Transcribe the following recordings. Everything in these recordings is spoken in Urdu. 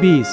20।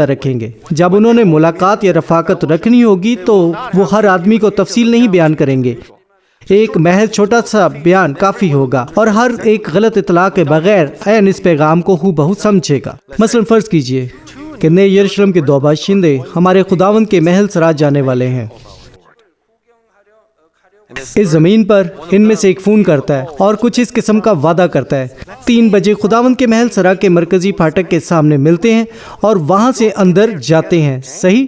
رکھیں گے۔ جب انہوں نے ملاقات یا رفاقت رکھنی ہوگی تو وہ ہر آدمی کو تفصیل نہیں بیان کریں گے، ایک محض چھوٹا سا بیان کافی ہوگا، اور ہر ایک غلط اطلاع کے بغیر عین اس پیغام کو ہو بہو سمجھے گا۔ مثلا فرض کیجئے کہ نئے یروشلم کے 2 باشندے ہمارے خداوند کے محل سراج جانے والے ہیں۔ اس زمین پر ان میں سے ایک فون کرتا ہے اور کچھ اس قسم کا وعدہ کرتا ہے، 3 بجے خداوند کے محل سرا کے مرکزی پھاٹک کے سامنے ملتے ہیں اور وہاں سے اندر جاتے ہیں، صحیح؟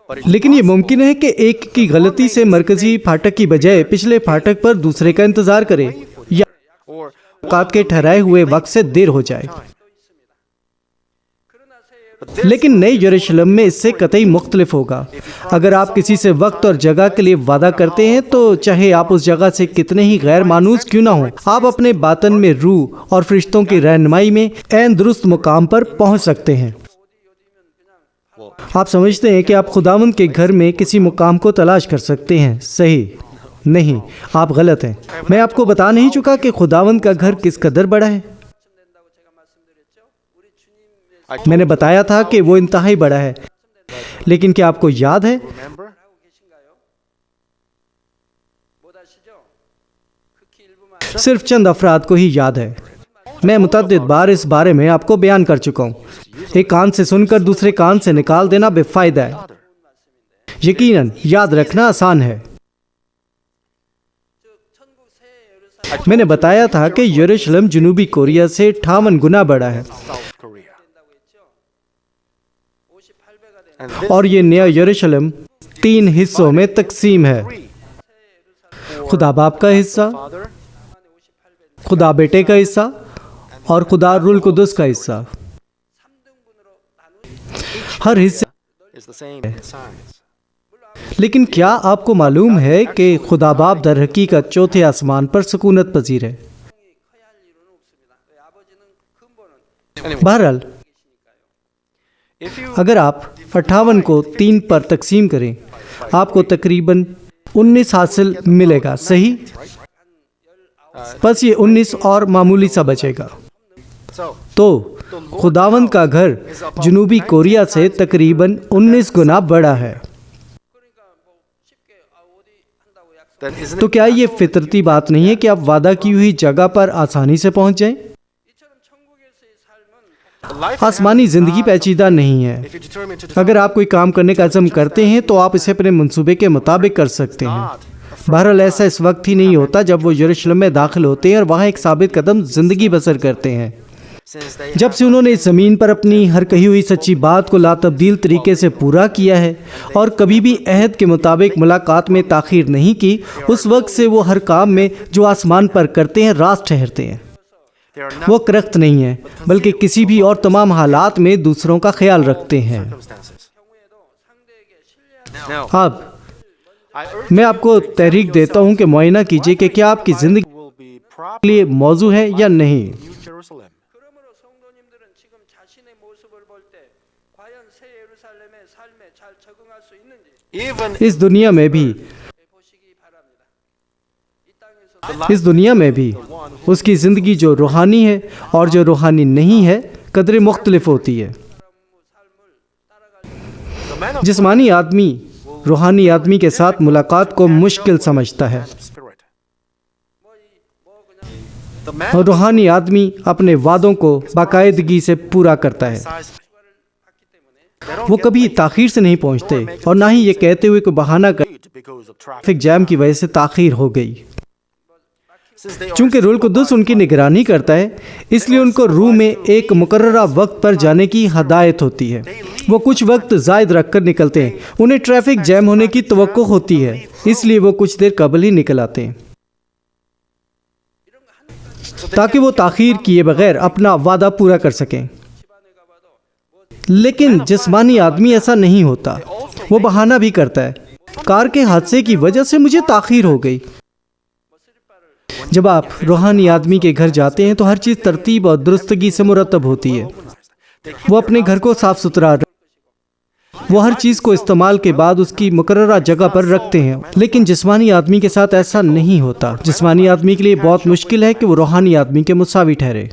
لیکن یہ ممکن ہے کہ ایک کی غلطی سے مرکزی پھاٹک کی بجائے پچھلے پھاٹک پر دوسرے کا انتظار کرے یا اوقات کے ٹھہرائے ہوئے وقت سے دیر ہو جائے۔ لیکن نئے یروشلم میں اس سے قطعی مختلف ہوگا۔ اگر آپ کسی سے وقت اور جگہ کے لیے وعدہ کرتے ہیں تو چاہے آپ اس جگہ سے کتنے ہی غیر مانوس کیوں نہ ہوں، آپ اپنے باطن میں روح اور فرشتوں کی رہنمائی میں عین درست مقام پر پہنچ سکتے ہیں۔ آپ سمجھتے ہیں کہ آپ خداوند کے گھر میں کسی مقام کو تلاش کر سکتے ہیں، صحیح نہیں، آپ غلط ہیں۔ میں آپ کو بتا نہیں چکا کہ خداوند کا گھر کس قدر بڑا ہے؟ میں نے بتایا تھا کہ وہ انتہائی بڑا ہے، لیکن کیا آپ کو یاد ہے صرف چند افراد کو ہی یاد ہے؟ میں متعدد بار اس بارے میں آپ کو بیان کر چکا ہوں۔ ایک کان سے سن کر دوسرے کان سے نکال دینا بے فائدہ ہے، یقیناً یاد رکھنا آسان ہے۔ میں نے بتایا تھا کہ یروشلم جنوبی کوریا سے 58 گنا بڑا ہے، اور یہ نیا یروشلم 3 حصوں میں تقسیم ہے، خدا باپ کا حصہ، خدا بیٹے کا حصہ اور خدا روح القدس کا حصہ۔ ہر حصے، لیکن کیا آپ کو معلوم ہے کہ خدا باپ در حقیقت چوتھے آسمان پر سکونت پذیر ہے؟ بہرحال اگر آپ 58 کو 3 پر تقسیم کریں، آپ کو تقریباً 19 حاصل ملے گا، صحیح؟ بس یہ 19 اور معمولی سا بچے گا۔ تو خداوند کا گھر جنوبی کوریا سے تقریباً 19 گنا بڑا ہے۔ تو کیا یہ فطرتی بات نہیں ہے کہ آپ وعدہ کی ہوئی جگہ پر آسانی سے پہنچ جائیں؟ آسمانی زندگی پیچیدہ نہیں ہے۔ اگر آپ کوئی کام کرنے کا عزم کرتے ہیں تو آپ اسے اپنے منصوبے کے مطابق کر سکتے ہیں۔ بہرحال ایسا اس وقت ہی نہیں ہوتا جب وہ یروشلم میں داخل ہوتے ہیں اور وہاں ایک ثابت قدم زندگی بسر کرتے ہیں۔ جب سے انہوں نے اس زمین پر اپنی ہر کہی ہوئی سچی بات کو لا تبدیل طریقے سے پورا کیا ہے اور کبھی بھی عہد کے مطابق ملاقات میں تاخیر نہیں کی، اس وقت سے وہ ہر کام میں جو آسمان پر کرتے ہیں راست ٹھہرتے ہیں۔ وہ کرخت نہیں ہیں، بلکہ کسی بھی اور تمام حالات میں دوسروں کا خیال رکھتے ہیں۔ اب میں آپ کو تحریک دیتا ہوں کہ معائنہ کیجئے کہ کیا آپ کی زندگی کے لیے موضوع ہے یا نہیں۔ اس دنیا میں بھی اس کی زندگی جو روحانی ہے اور جو روحانی نہیں ہے قدرے مختلف ہوتی ہے۔ جسمانی آدمی روحانی آدمی کے ساتھ ملاقات کو مشکل سمجھتا ہے، اور روحانی آدمی اپنے وعدوں کو باقاعدگی سے پورا کرتا ہے۔ وہ کبھی تاخیر سے نہیں پہنچتے اور نہ ہی یہ کہتے ہوئے کوئی بہانہ ٹریفک جام کی وجہ سے تاخیر ہو گئی۔ چونکہ روح القدس ان کی نگرانی کرتا ہے، اس لیے ان کو روح میں ایک مقررہ وقت پر جانے کی ہدایت ہوتی ہے۔ وہ کچھ وقت زائد رکھ کر نکلتے ہیں، انہیں ٹریفک جام ہونے کی توقع ہوتی ہے، اس لیے وہ کچھ دیر قبل ہی نکل آتے ہیں تاکہ وہ تاخیر کیے بغیر اپنا وعدہ پورا کر سکیں۔ لیکن جسمانی آدمی ایسا نہیں ہوتا، وہ بہانہ بھی کرتا ہے، کار کے حادثے کی وجہ سے مجھے تاخیر ہو گئی۔ جب آپ روحانی آدمی کے گھر جاتے ہیں تو ہر چیز ترتیب اور درستگی سے مرتب ہوتی ہے۔ وہ اپنے گھر کو صاف ستھرا، وہ ہر چیز کو استعمال کے بعد اس کی مقررہ جگہ پر رکھتے ہیں، لیکن جسمانی آدمی کے ساتھ ایسا نہیں ہوتا۔ جسمانی آدمی کے لیے بہت مشکل ہے کہ وہ روحانی آدمی کے مساوی ٹھہرے۔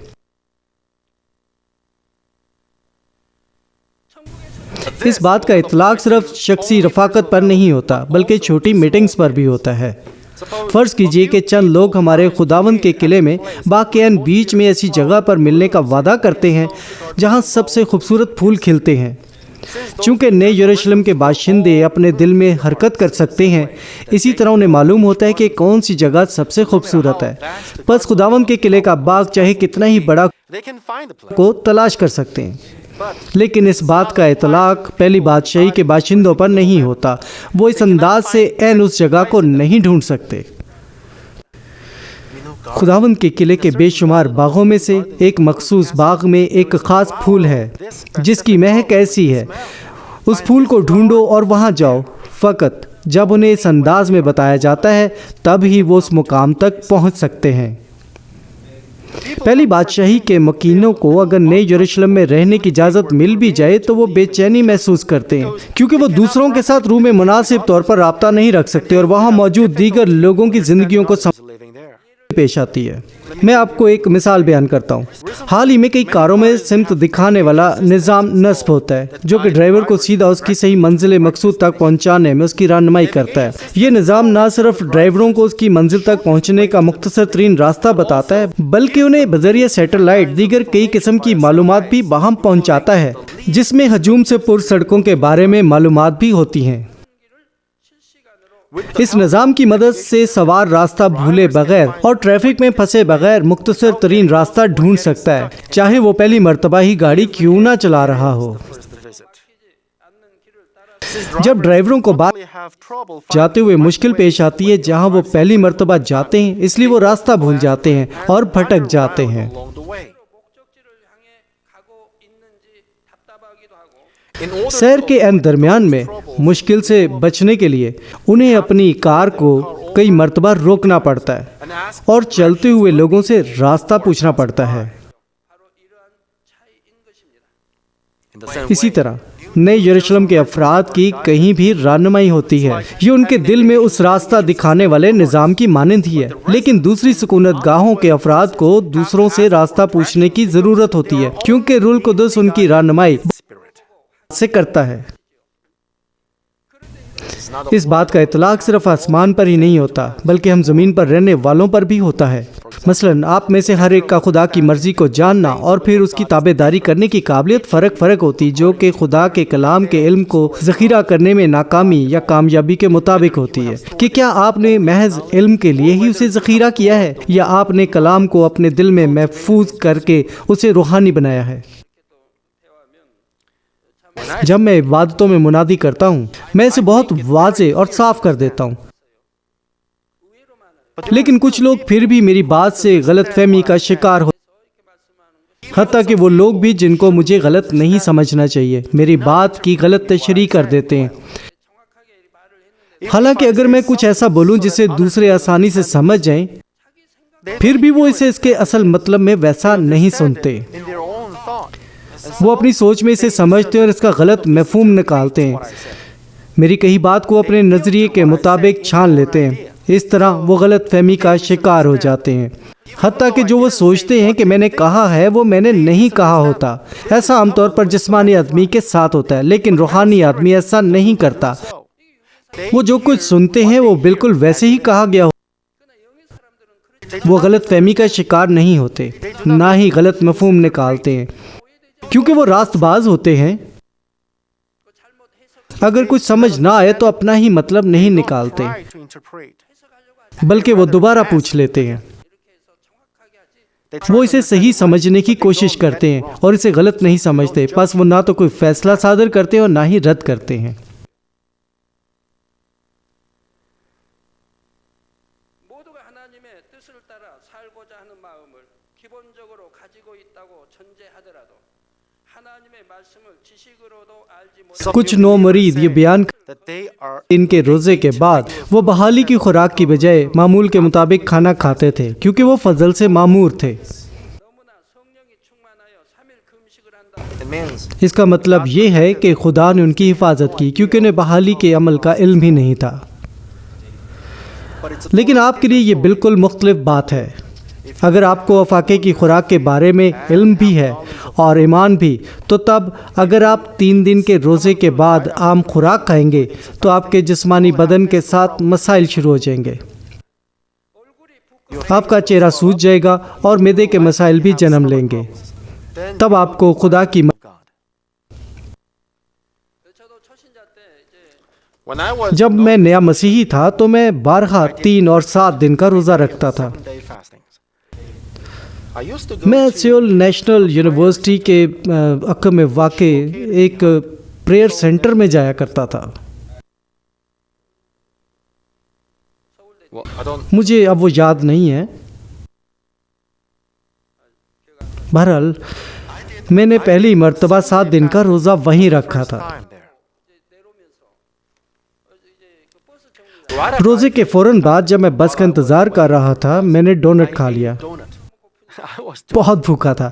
اس بات کا اطلاق صرف شخصی رفاقت پر نہیں ہوتا بلکہ چھوٹی میٹنگز پر بھی ہوتا ہے۔ فرض کیجئے کہ چند لوگ ہمارے خداوند کے قلعے میں باقیان بیچ میں ایسی جگہ پر ملنے کا وعدہ کرتے ہیں جہاں سب سے خوبصورت پھول کھلتے ہیں۔ چونکہ نئے یروشلم کے باشندے اپنے دل میں حرکت کر سکتے ہیں، اسی طرح انہیں معلوم ہوتا ہے کہ کون سی جگہ سب سے خوبصورت ہے۔ بس خداوند کے قلعے کا باغ چاہے کتنا ہی بڑا کو تلاش کر سکتے ہیں، لیکن اس بات کا اطلاق پہلی بادشاہی کے باشندوں پر نہیں ہوتا۔ وہ اس انداز سے عین اس جگہ کو نہیں ڈھونڈ سکتے۔ خداوند کے قلعے کے بے شمار باغوں میں سے ایک مخصوص باغ میں ایک خاص پھول ہے جس کی مہک ایسی ہے، اس پھول کو ڈھونڈو اور وہاں جاؤ۔ فقط جب انہیں اس انداز میں بتایا جاتا ہے تب ہی وہ اس مقام تک پہنچ سکتے ہیں۔ پہلی بادشاہی کے مکینوں کو اگر نئے یروشلم میں رہنے کی اجازت مل بھی جائے تو وہ بے چینی محسوس کرتے ہیں، کیونکہ وہ دوسروں کے ساتھ روح میں مناسب طور پر رابطہ نہیں رکھ سکتے اور وہاں موجود دیگر لوگوں کی زندگیوں کو پیش آتی ہے۔ میں آپ کو ایک مثال بیان کرتا ہوں۔ حال ہی میں کئی کاروں میں سمت دکھانے والا نظام نصب ہوتا ہے جو کہ ڈرائیور کو سیدھا اس کی صحیح منزل مقصود تک پہنچانے میں اس کی رہنمائی کرتا ہے۔ یہ نظام نہ صرف ڈرائیوروں کو اس کی منزل تک پہنچنے کا مختصر ترین راستہ بتاتا ہے بلکہ انہیں بذریعہ سیٹلائٹ دیگر کئی قسم کی معلومات بھی باہم پہنچاتا ہے، جس میں ہجوم سے پر سڑکوں کے بارے میں معلومات بھی ہوتی ہیں۔ اس نظام کی مدد سے سوار راستہ بھولے بغیر اور ٹریفک میں پھنسے بغیر مختصر ترین راستہ ڈھونڈ سکتا ہے، چاہے وہ پہلی مرتبہ ہی گاڑی کیوں نہ چلا رہا ہو۔ جب ڈرائیوروں کو بات جاتے ہوئے مشکل پیش آتی ہے جہاں وہ پہلی مرتبہ جاتے ہیں، اس لیے وہ راستہ بھول جاتے ہیں اور بھٹک جاتے ہیں۔ سیر کے عین درمیان میں مشکل سے بچنے کے لیے انہیں اپنی کار کو کئی مرتبہ روکنا پڑتا ہے اور چلتے ہوئے لوگوں سے راستہ پوچھنا پڑتا ہے۔ اسی طرح نئے یروشلم کے افراد کی کہیں بھی رہنمائی ہوتی ہے، یہ ان کے دل میں اس راستہ دکھانے والے نظام کی مانند ہی ہے، لیکن دوسری سکونت گاہوں کے افراد کو دوسروں سے راستہ پوچھنے کی ضرورت ہوتی ہے کیونکہ روح القدس ان کی رہنمائی سے کرتا ہے۔ اس بات کا اطلاق صرف آسمان پر ہی نہیں ہوتا بلکہ ہم زمین پر رہنے والوں پر بھی ہوتا ہے۔ مثلاً آپ میں سے ہر ایک کا خدا کی مرضی کو جاننا اور پھر اس کی تابعداری کرنے کی قابلیت فرق ہوتی جو کہ خدا کے کلام کے علم کو ذخیرہ کرنے میں ناکامی یا کامیابی کے مطابق ہوتی ہے۔ کہ کیا آپ نے محض علم کے لیے ہی اسے ذخیرہ کیا ہے یا آپ نے کلام کو اپنے دل میں محفوظ کر کے اسے روحانی بنایا ہے؟ جب میں عبادتوں میں منادی کرتا ہوں میں اسے بہت واضح اور صاف کر دیتا ہوں، لیکن کچھ لوگ پھر بھی میری بات سے غلط فہمی کا شکار ہو، حتیٰ کہ وہ لوگ بھی جن کو مجھے غلط نہیں سمجھنا چاہیے میری بات کی غلط تشریح کر دیتے ہیں۔ حالانکہ اگر میں کچھ ایسا بولوں جسے دوسرے آسانی سے سمجھ جائیں، پھر بھی وہ اسے اس کے اصل مطلب میں ویسا نہیں سنتے۔ وہ اپنی سوچ میں اسے سمجھتے اور اس کا غلط مفہوم نکالتے ہیں، میری کہی بات کو اپنے نظریے کے مطابق چھان لیتے ہیں۔ اس طرح وہ غلط فہمی کا شکار ہو جاتے ہیں، حتیٰ کہ جو وہ سوچتے ہیں کہ میں نے کہا ہے وہ میں نے نہیں کہا ہوتا۔ ایسا عام طور پر جسمانی آدمی کے ساتھ ہوتا ہے، لیکن روحانی آدمی ایسا نہیں کرتا۔ وہ جو کچھ سنتے ہیں وہ بالکل ویسے ہی کہا گیا وہ غلط فہمی کا شکار نہیں ہوتے، نہ ہی غلط مفہوم نکالتے ہیں، کیونکہ وہ راست باز ہوتے ہیں۔ اگر کچھ سمجھ نہ آئے تو اپنا ہی مطلب نہیں نکالتے بلکہ وہ دوبارہ پوچھ لیتے ہیں۔ وہ اسے صحیح سمجھنے کی کوشش کرتے ہیں اور اسے غلط نہیں سمجھتے، پس وہ نہ تو کوئی فیصلہ صادر کرتے ہیں اور نہ ہی رد کرتے ہیں۔ کچھ نو مرید یہ بیان ان کے روزے کے بعد وہ بحالی کی خوراک کی بجائے معمول کے مطابق کھانا کھاتے تھے کیونکہ وہ فضل سے معمور تھے۔ اس کا مطلب یہ ہے کہ خدا نے ان کی حفاظت کی کیونکہ انہیں بحالی کے عمل کا علم ہی نہیں تھا۔ لیکن آپ کے لیے یہ بالکل مختلف بات ہے۔ اگر آپ کو افاقے کی خوراک کے بارے میں علم بھی ہے اور ایمان بھی، تو تب اگر آپ 3 دن کے روزے کے بعد عام خوراک کھائیں گے تو آپ کے جسمانی بدن کے ساتھ مسائل شروع ہو جائیں گے۔ آپ کا چہرہ سوج جائے گا اور معدے کے مسائل بھی جنم لیں گے۔ تب آپ کو خدا کی جب میں نیا مسیحی تھا تو میں بارہا 3 اور 7 دن کا روزہ رکھتا تھا۔ میں سیول نیشنل یونیورسٹی کے عقب میں واقع ایک پریئر سینٹر میں جایا کرتا تھا۔ مجھے اب وہ یاد نہیں ہے۔ بہرحال میں نے پہلی مرتبہ 7 دن کا روزہ وہیں رکھا تھا۔ روزے کے فوراً بعد جب میں بس کا انتظار کر رہا تھا، میں نے ڈونٹ کھا لیا۔ بہت بھوکا تھا۔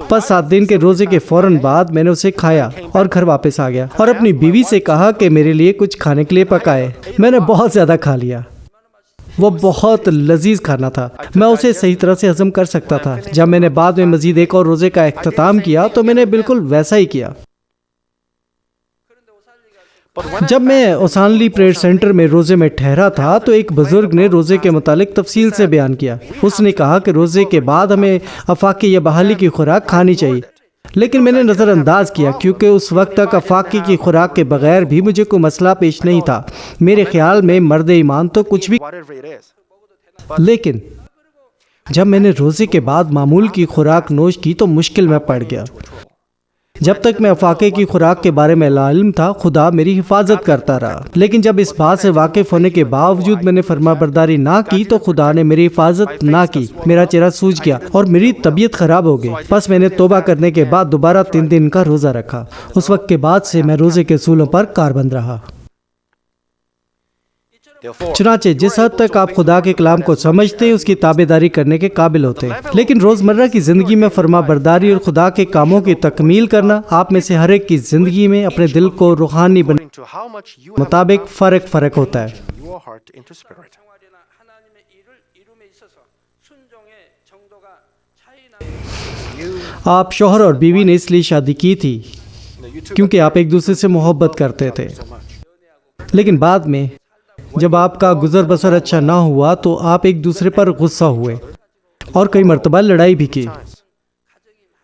بس 7 دن کے روزے کے فوراً بعد میں نے اسے کھایا اور گھر واپس آ گیا اور اپنی بیوی سے کہا کہ میرے لیے کچھ کھانے کے لیے پکائے۔ میں نے بہت زیادہ کھا لیا۔ وہ بہت لذیذ کھانا تھا۔ میں اسے صحیح طرح سے ہضم کر سکتا تھا۔ جب میں نے بعد میں مزید ایک اور روزے کا اختتام کیا تو میں نے بالکل ویسا ہی کیا۔ جب میں اوسانلی پریئر سینٹر میں روزے میں ٹھہرا تھا تو ایک بزرگ نے روزے کے متعلق تفصیل سے بیان کیا۔ اس نے کہا کہ روزے کے بعد ہمیں افاقے یا بحالی کی خوراک کھانی چاہیے، لیکن میں نے نظر انداز کیا کیونکہ اس وقت تک افاقے کی خوراک کے بغیر بھی مجھے کوئی مسئلہ پیش نہیں تھا۔ میرے خیال میں مرد ایمان تو کچھ بھی، لیکن جب میں نے روزے کے بعد معمول کی خوراک نوش کی تو مشکل میں پڑ گیا۔ جب تک میں افاقے کی خوراک کے بارے میں لاعلم تھا، خدا میری حفاظت کرتا رہا، لیکن جب اس بات سے واقف ہونے کے باوجود میں نے فرما برداری نہ کی تو خدا نے میری حفاظت نہ کی۔ میرا چہرہ سوج گیا اور میری طبیعت خراب ہو گئی۔ بس میں نے توبہ کرنے کے بعد دوبارہ 3 دن کا روزہ رکھا۔ اس وقت کے بعد سے میں روزے کے اصولوں پر کاربند رہا۔ چنانچہ جس حد تک آپ خدا کے کلام کو سمجھتے ہیں اس کی تابع داری کرنے کے قابل ہوتے ہیں، لیکن روزمرہ کی زندگی میں فرما برداری اور خدا کے کاموں کی تکمیل کرنا آپ میں سے ہر ایک کی زندگی میں اپنے دل کو روحانی بنانے مطابق فرق ہوتا ہے۔ آپ شوہر اور بیوی نے اس لیے شادی کی تھی کیونکہ آپ ایک دوسرے سے محبت کرتے تھے، لیکن بعد میں جب آپ کا گزر بسر اچھا نہ ہوا تو آپ ایک دوسرے پر غصہ ہوئے اور کئی مرتبہ لڑائی بھی کی۔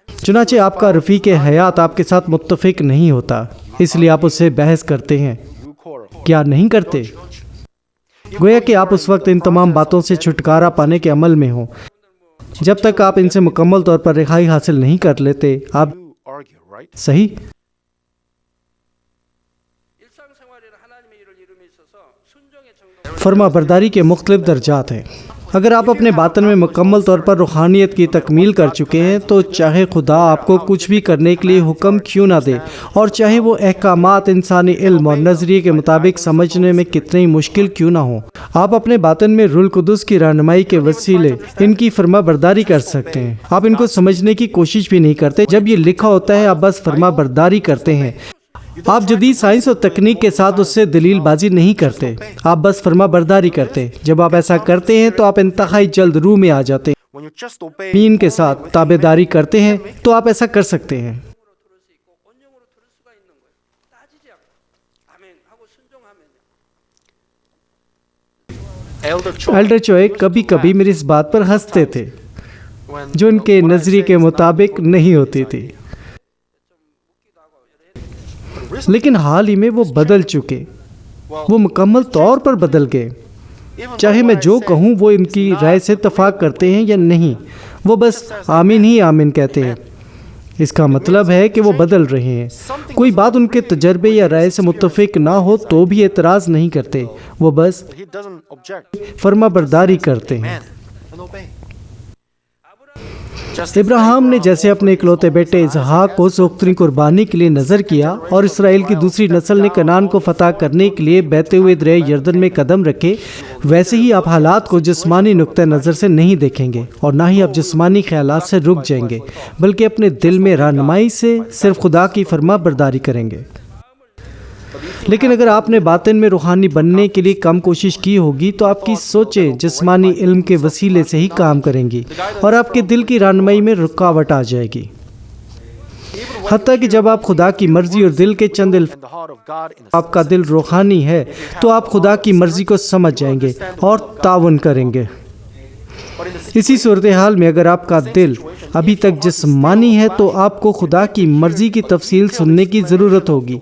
چنانچہ آپ کا رفیق حیات آپ کے ساتھ متفق نہیں ہوتا، اس لیے آپ اس سے بحث کرتے ہیں، کیا نہیں کرتے؟ گویا کہ آپ اس وقت ان تمام باتوں سے چھٹکارا پانے کے عمل میں ہوں۔ جب تک آپ ان سے مکمل طور پر رہائی حاصل نہیں کر لیتے، آپ صحیح؟ فرما برداری کے مختلف درجات ہیں۔ اگر آپ اپنے باطن میں مکمل طور پر روحانیت کی تکمیل کر چکے ہیں تو چاہے خدا آپ کو کچھ بھی کرنے کے لیے حکم کیوں نہ دے، اور چاہے وہ احکامات انسانی علم اور نظریے کے مطابق سمجھنے میں کتنی مشکل کیوں نہ ہوں، آپ اپنے باطن میں روح القدس کی رہنمائی کے وسیلے ان کی فرما برداری کر سکتے ہیں۔ آپ ان کو سمجھنے کی کوشش بھی نہیں کرتے۔ جب یہ لکھا ہوتا ہے آپ بس فرما برداری کرتے ہیں، آپ جدید سائنس اور تکنیک کے ساتھ اس سے دلیل بازی نہیں کرتے، آپ بس فرما برداری کرتے۔ جب آپ ایسا کرتے ہیں تو آپ انتہائی جلد روح میں آ جاتے ہیں۔ یقین کے ساتھ تابع داری کرتے ہیں تو آپ ایسا کر سکتے ہیں۔ ایلڈر چوئے کبھی کبھی میری اس بات پر ہنستے تھے جو ان کے نظریے کے مطابق نہیں ہوتی تھی، لیکن حال ہی میں وہ بدل چکے، وہ مکمل طور پر بدل گئے۔ چاہے میں جو کہوں وہ ان کی رائے سے اتفاق کرتے ہیں یا نہیں، وہ بس آمین ہی آمین کہتے ہیں۔ اس کا مطلب ہے کہ وہ بدل رہے ہیں۔ کوئی بات ان کے تجربے یا رائے سے متفق نہ ہو تو بھی اعتراض نہیں کرتے، وہ بس فرما برداری کرتے ہیں۔ ابراہیم نے جیسے اپنے اکلوتے بیٹے اسحاق کو سوختری قربانی کے لیے نظر کیا اور اسرائیل کی دوسری نسل نے کنعان کو فتح کرنے کے لیے بہتے ہوئے دریا یردن میں قدم رکھے، ویسے ہی آپ حالات کو جسمانی نقطہ نظر سے نہیں دیکھیں گے اور نہ ہی آپ جسمانی خیالات سے رک جائیں گے، بلکہ اپنے دل میں رہنمائی سے صرف خدا کی فرما برداری کریں گے۔ لیکن اگر آپ نے باطن میں روحانی بننے کے لیے کم کوشش کی ہوگی تو آپ کی سوچیں جسمانی علم کے وسیلے سے ہی کام کریں گی اور آپ کے دل کی رہنمائی میں رکاوٹ آ جائے گی۔ حتیٰ کہ جب آپ خدا کی مرضی اور دل کے چند آپ کا دل روحانی ہے تو آپ خدا کی مرضی کو سمجھ جائیں گے اور تعاون کریں گے۔ اسی صورتحال میں اگر آپ کا دل ابھی تک جسمانی ہے تو آپ کو خدا کی مرضی کی تفصیل سننے کی ضرورت ہوگی،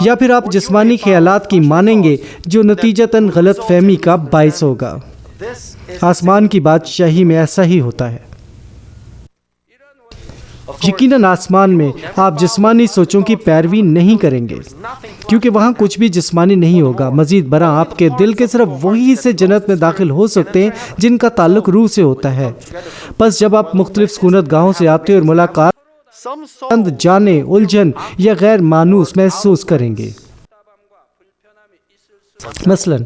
یا پھر آپ جسمانی خیالات کی مانیں گے جو نتیجتاً غلط فہمی کا باعث ہوگا۔ آسمان کی بادشاہی میں ایسا ہی ہوتا ہے۔ یقیناً آسمان میں آپ جسمانی سوچوں کی پیروی نہیں کریں گے، کیونکہ وہاں کچھ بھی جسمانی نہیں ہوگا۔ مزید برآں آپ کے دل کے صرف وہی حصے جنت میں داخل ہو سکتے ہیں جن کا تعلق روح سے ہوتا ہے۔ بس جب آپ مختلف سکونت گاہوں سے آتے اور ملاقات چند جانے الجھن یا غیر مانوس محسوس کریں گے۔ مثلاً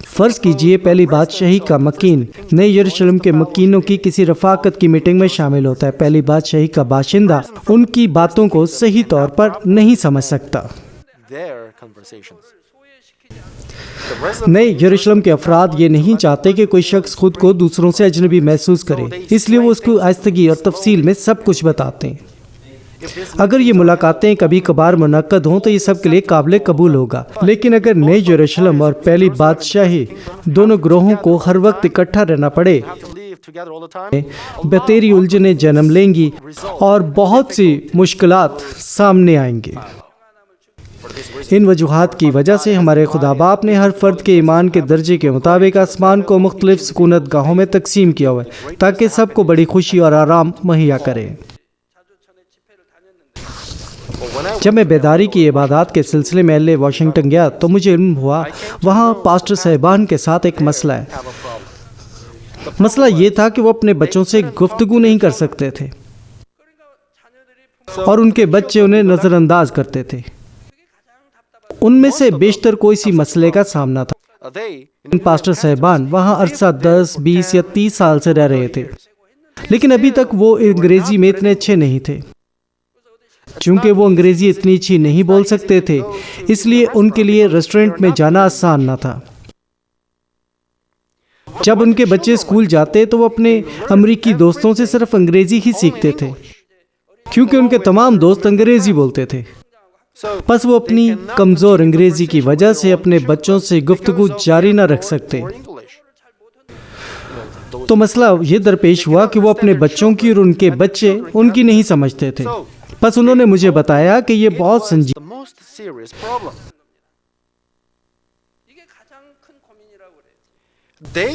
فرض کیجئے پہلی بادشاہی کا مکین نئے یروشلم کے مکینوں کی کسی رفاقت کی میٹنگ میں شامل ہوتا ہے۔ پہلی بادشاہی کا باشندہ ان کی باتوں کو صحیح طور پر نہیں سمجھ سکتا۔ نئے یروشلم کے افراد یہ نہیں چاہتے کہ کوئی شخص خود کو دوسروں سے اجنبی محسوس کرے، اس لیے وہ اس کو آہستگی اور تفصیل میں سب کچھ بتاتے ہیں۔ اگر یہ ملاقاتیں کبھی کبھار منعقد ہوں تو یہ سب کے لیے قابل قبول ہوگا، لیکن اگر نئے یروشلم اور پہلی بادشاہی دونوں گروہوں کو ہر وقت اکٹھا رہنا پڑے، بتیری الجھنیں جنم لیں گی اور بہت سی مشکلات سامنے آئیں گے۔ ان وجوہات کی وجہ سے ہمارے خدا باپ نے ہر فرد کے ایمان کے درجے کے مطابق آسمان کو مختلف سکونت گاہوں میں تقسیم کیا ہوا ہے تاکہ سب کو بڑی خوشی اور آرام مہیا کرے۔ جب میں بیداری کی عبادات کے سلسلے میں LA واشنگٹن گیا تو مجھے علم ہوا وہاں پاسٹر صاحبان کے ساتھ ایک مسئلہ ہے۔ مسئلہ یہ تھا کہ وہ اپنے بچوں سے گفتگو نہیں کر سکتے تھے اور ان کے بچے انہیں نظر انداز کرتے تھے۔ ان میں سے بیشتر کوئی سی مسئلے کا سامنا تھا۔ ان پاسٹر صاحبان وہاں عرصہ 10، 20 یا 30 سال سے رہ رہے تھے، لیکن ابھی تک وہ انگریزی میں اتنے اچھے نہیں تھے۔ چونکہ وہ انگریزی اتنی اچھی نہیں بول سکتے تھے، اس لیے ان کے لیے ریسٹورنٹ میں جانا آسان نہ تھا۔ جب ان کے بچے اسکول جاتے تو وہ اپنے امریکی دوستوں سے صرف انگریزی ہی سیکھتے تھے، کیونکہ ان کے تمام دوست انگریزی بولتے تھے۔ پس وہ اپنی کمزور انگریزی کی وجہ سے اپنے بچوں سے گفتگو جاری نہ رکھ سکتے۔ تو مسئلہ یہ درپیش ہوا کہ وہ اپنے بچوں کی اور ان کے بچے ان کی نہیں سمجھتے تھے۔ پس انہوں نے مجھے بتایا کہ یہ بہت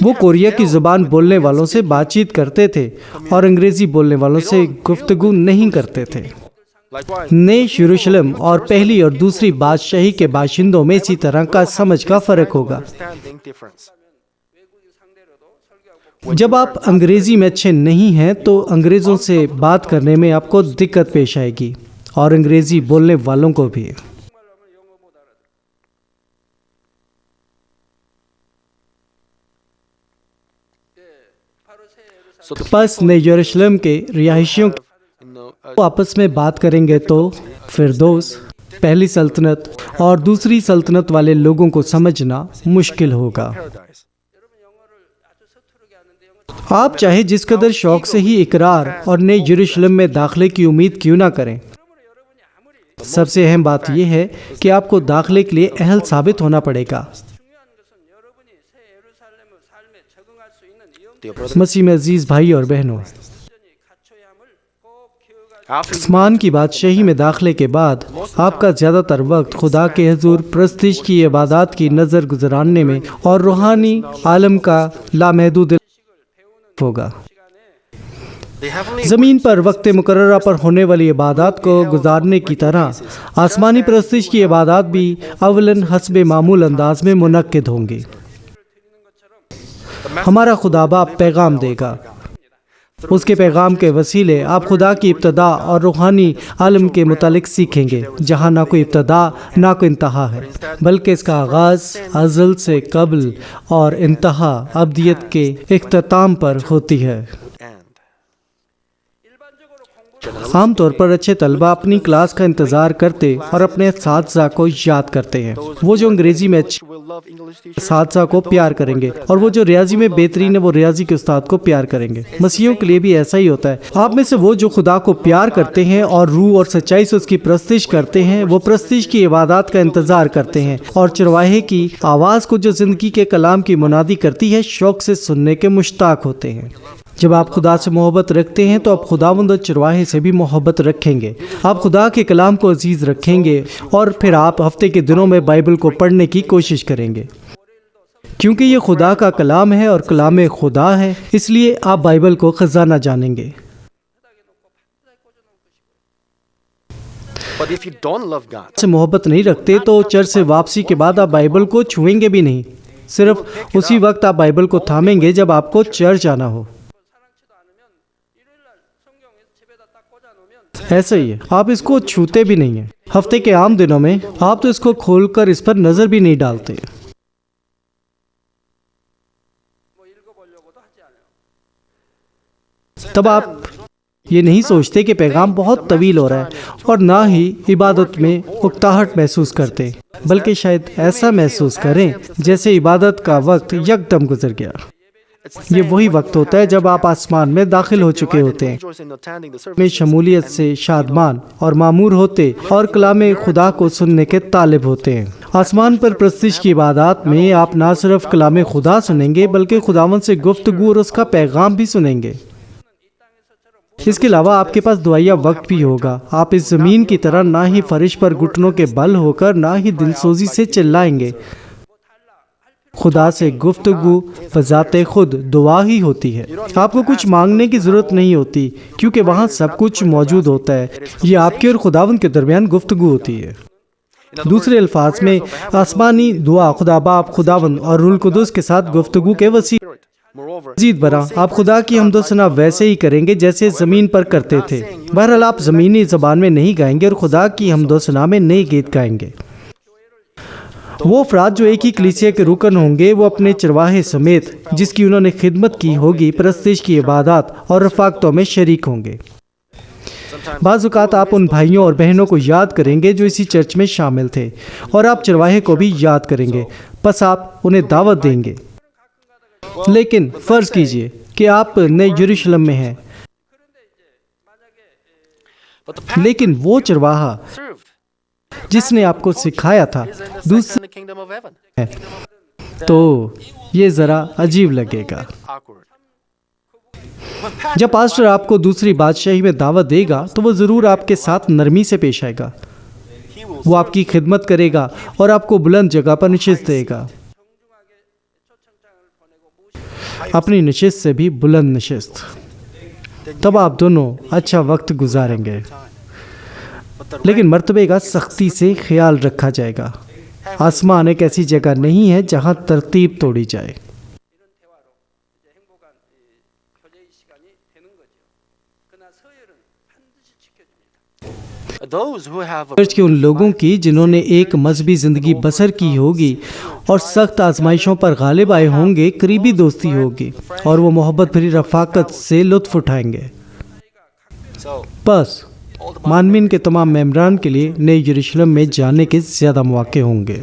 وہ کوریا کی زبان بولنے والوں سے بات چیت کرتے تھے اور انگریزی بولنے والوں سے گفتگو نہیں کرتے تھے۔ نئے یروشلم اور پہلی اور دوسری بادشاہی کے باشندوں میں اسی طرح کا سمجھ کا فرق ہوگا۔ جب آپ انگریزی میں اچھے نہیں ہیں تو انگریزوں سے بات کرنے میں آپ کو دقت پیش آئے گی اور انگریزی بولنے والوں کو بھی۔ پس نئے یروشلم کے رہائشیوں کو آپس میں بات کریں گے تو فردوس، پہلی سلطنت اور دوسری سلطنت والے لوگوں کو سمجھنا مشکل ہوگا۔ آپ چاہے جس قدر شوق سے ہی اقرار اور نئے یروشلم میں داخلے کی امید کیوں نہ کریں، سب سے اہم بات یہ ہے کہ آپ کو داخلے کے لیے اہل ثابت ہونا پڑے گا۔ مسیح میں عزیز بھائی اور بہنوں، آسمان کی بادشاہی میں داخلے کے بعد آپ کا زیادہ تر وقت خدا کے حضور پرستش کی عبادات کی نظر گزارنے میں اور روحانی عالم کا لامحدود ہوگا۔ زمین پر وقت مقررہ پر ہونے والی عبادات کو گزارنے کی طرح آسمانی پرستش کی عبادات بھی اولاً حسب معمول انداز میں منعقد ہوں گی۔ ہمارا خدا باپ پیغام دے گا، اس کے پیغام کے وسیلے آپ خدا کی ابتدا اور روحانی عالم کے متعلق سیکھیں گے، جہاں نہ کوئی ابتدا نہ کوئی انتہا ہے، بلکہ اس کا آغاز ازل سے قبل اور انتہا ابدیت کے اختتام پر ہوتی ہے۔ عام طور پر اچھے طلبہ اپنی کلاس کا انتظار کرتے اور اپنے اساتذہ کو یاد کرتے ہیں۔ وہ جو انگریزی میں اچھے اساتذہ کو پیار کریں گے، اور وہ جو ریاضی میں بہترین ہے وہ ریاضی کے استاد کو پیار کریں گے۔ مسیحیوں کے لیے بھی ایسا ہی ہوتا ہے۔ آپ میں سے وہ جو خدا کو پیار کرتے ہیں اور روح اور سچائی سے اس کی پرستش کرتے ہیں، وہ پرستش کی عبادات کا انتظار کرتے ہیں، اور چرواہے کی آواز کو جو زندگی کے کلام کی منادی کرتی ہے شوق سے سننے کے مشتاق ہوتے ہیں۔ جب آپ خدا سے محبت رکھتے ہیں تو آپ خداوند اور چرواہے سے بھی محبت رکھیں گے۔ آپ خدا کے کلام کو عزیز رکھیں گے، اور پھر آپ ہفتے کے دنوں میں بائبل کو پڑھنے کی کوشش کریں گے، کیونکہ یہ خدا کا کلام ہے اور کلام خدا ہے، اس لیے آپ بائبل کو خزانہ جانیں گے۔ سے محبت نہیں رکھتے تو چرچ سے واپسی کے بعد آپ بائبل کو چھوئیں گے بھی نہیں۔ صرف اسی وقت آپ بائبل کو تھامیں گے جب آپ کو چرچ آنا ہو۔ ایسا ہی ہے، آپ اس کو چھوتے بھی نہیں ہیں۔ ہفتے کے عام دنوں میں آپ تو اس کو کھول کر اس پر نظر بھی نہیں ڈالتے۔ تب آپ یہ نہیں سوچتے کہ پیغام بہت طویل ہو رہا ہے، اور نہ ہی عبادت میں اکتاہٹ محسوس کرتے، بلکہ شاید ایسا محسوس کریں جیسے عبادت کا وقت یکدم گزر گیا۔ یہ وہی وقت ہوتا ہے جب آپ آسمان میں داخل ہو چکے ہوتے ہیں، میں شمولیت سے شادمان اور معمور ہوتے اور کلام خدا کو سننے کے طالب ہوتے ہیں۔ آسمان پر پرستش کی عبادات میں آپ نہ صرف کلام خدا سنیں گے بلکہ خداوند سے گفتگو اور اس کا پیغام بھی سنیں گے۔ اس کے علاوہ آپ کے پاس دعائیہ وقت بھی ہوگا۔ آپ اس زمین کی طرح نہ ہی فرش پر گھٹنوں کے بل ہو کر نہ ہی دل سوزی سے چلائیں گے۔ خدا سے گفتگو بذات خود دعا ہی ہوتی ہے۔ آپ کو کچھ مانگنے کی ضرورت نہیں ہوتی، کیونکہ وہاں سب کچھ موجود ہوتا ہے۔ یہ آپ کے اور خداوند کے درمیان گفتگو ہوتی ہے۔ دوسرے الفاظ میں آسمانی دعا خدا باپ، خداوند اور روح القدس کے ساتھ گفتگو کے وسیلے مزید برآں آپ خدا کی حمد و ثنا ویسے ہی کریں گے جیسے زمین پر کرتے تھے۔ بہرحال آپ زمینی زبان میں نہیں گائیں گے اور خدا کی حمد و ثنا میں نئے گیت گائیں گے۔ وہ افراد جو ایک ہی کلیسیا کے رکن ہوں گے وہ اپنے چرواہے سمیت جس کی انہوں نے خدمت کی ہوگی پرستش کی عبادات اور رفاقتوں میں شریک ہوں گے۔ بعض اوقات آپ ان بھائیوں اور بہنوں کو یاد کریں گے جو اسی چرچ میں شامل تھے، اور آپ چرواہے کو بھی یاد کریں گے، پس آپ انہیں دعوت دیں گے۔ لیکن فرض کیجئے کہ آپ نئے یروشلم میں ہیں، لیکن وہ چرواہا جس نے آپ کو سکھایا تھا دوسرے ہے، تو یہ ذرا عجیب لگے گا۔ جب پاسٹر آپ کو دوسری بادشاہی میں دعوت دے گا تو وہ ضرور آپ کے ساتھ نرمی سے پیش آئے گا۔ وہ آپ کی خدمت کرے گا اور آپ کو بلند جگہ پر نشست دے گا، اپنی نشست سے بھی بلند نشست۔ تب آپ دونوں اچھا وقت گزاریں گے، لیکن مرتبے کا سختی سے خیال رکھا جائے گا۔ آسمان ایک ایسی جگہ نہیں ہے جہاں ترتیب توڑی جائے۔ چرچ کے ان لوگوں کی جنہوں نے ایک مذہبی زندگی بسر کی ہوگی اور سخت آزمائشوں پر غالب آئے ہوں گے، قریبی دوستی ہوگی اور وہ محبت بھری رفاقت سے لطف اٹھائیں گے۔ بس مانمین کے تمام ممبران کے لیے نئے یروشلم میں جانے کے زیادہ مواقع ہوں گے،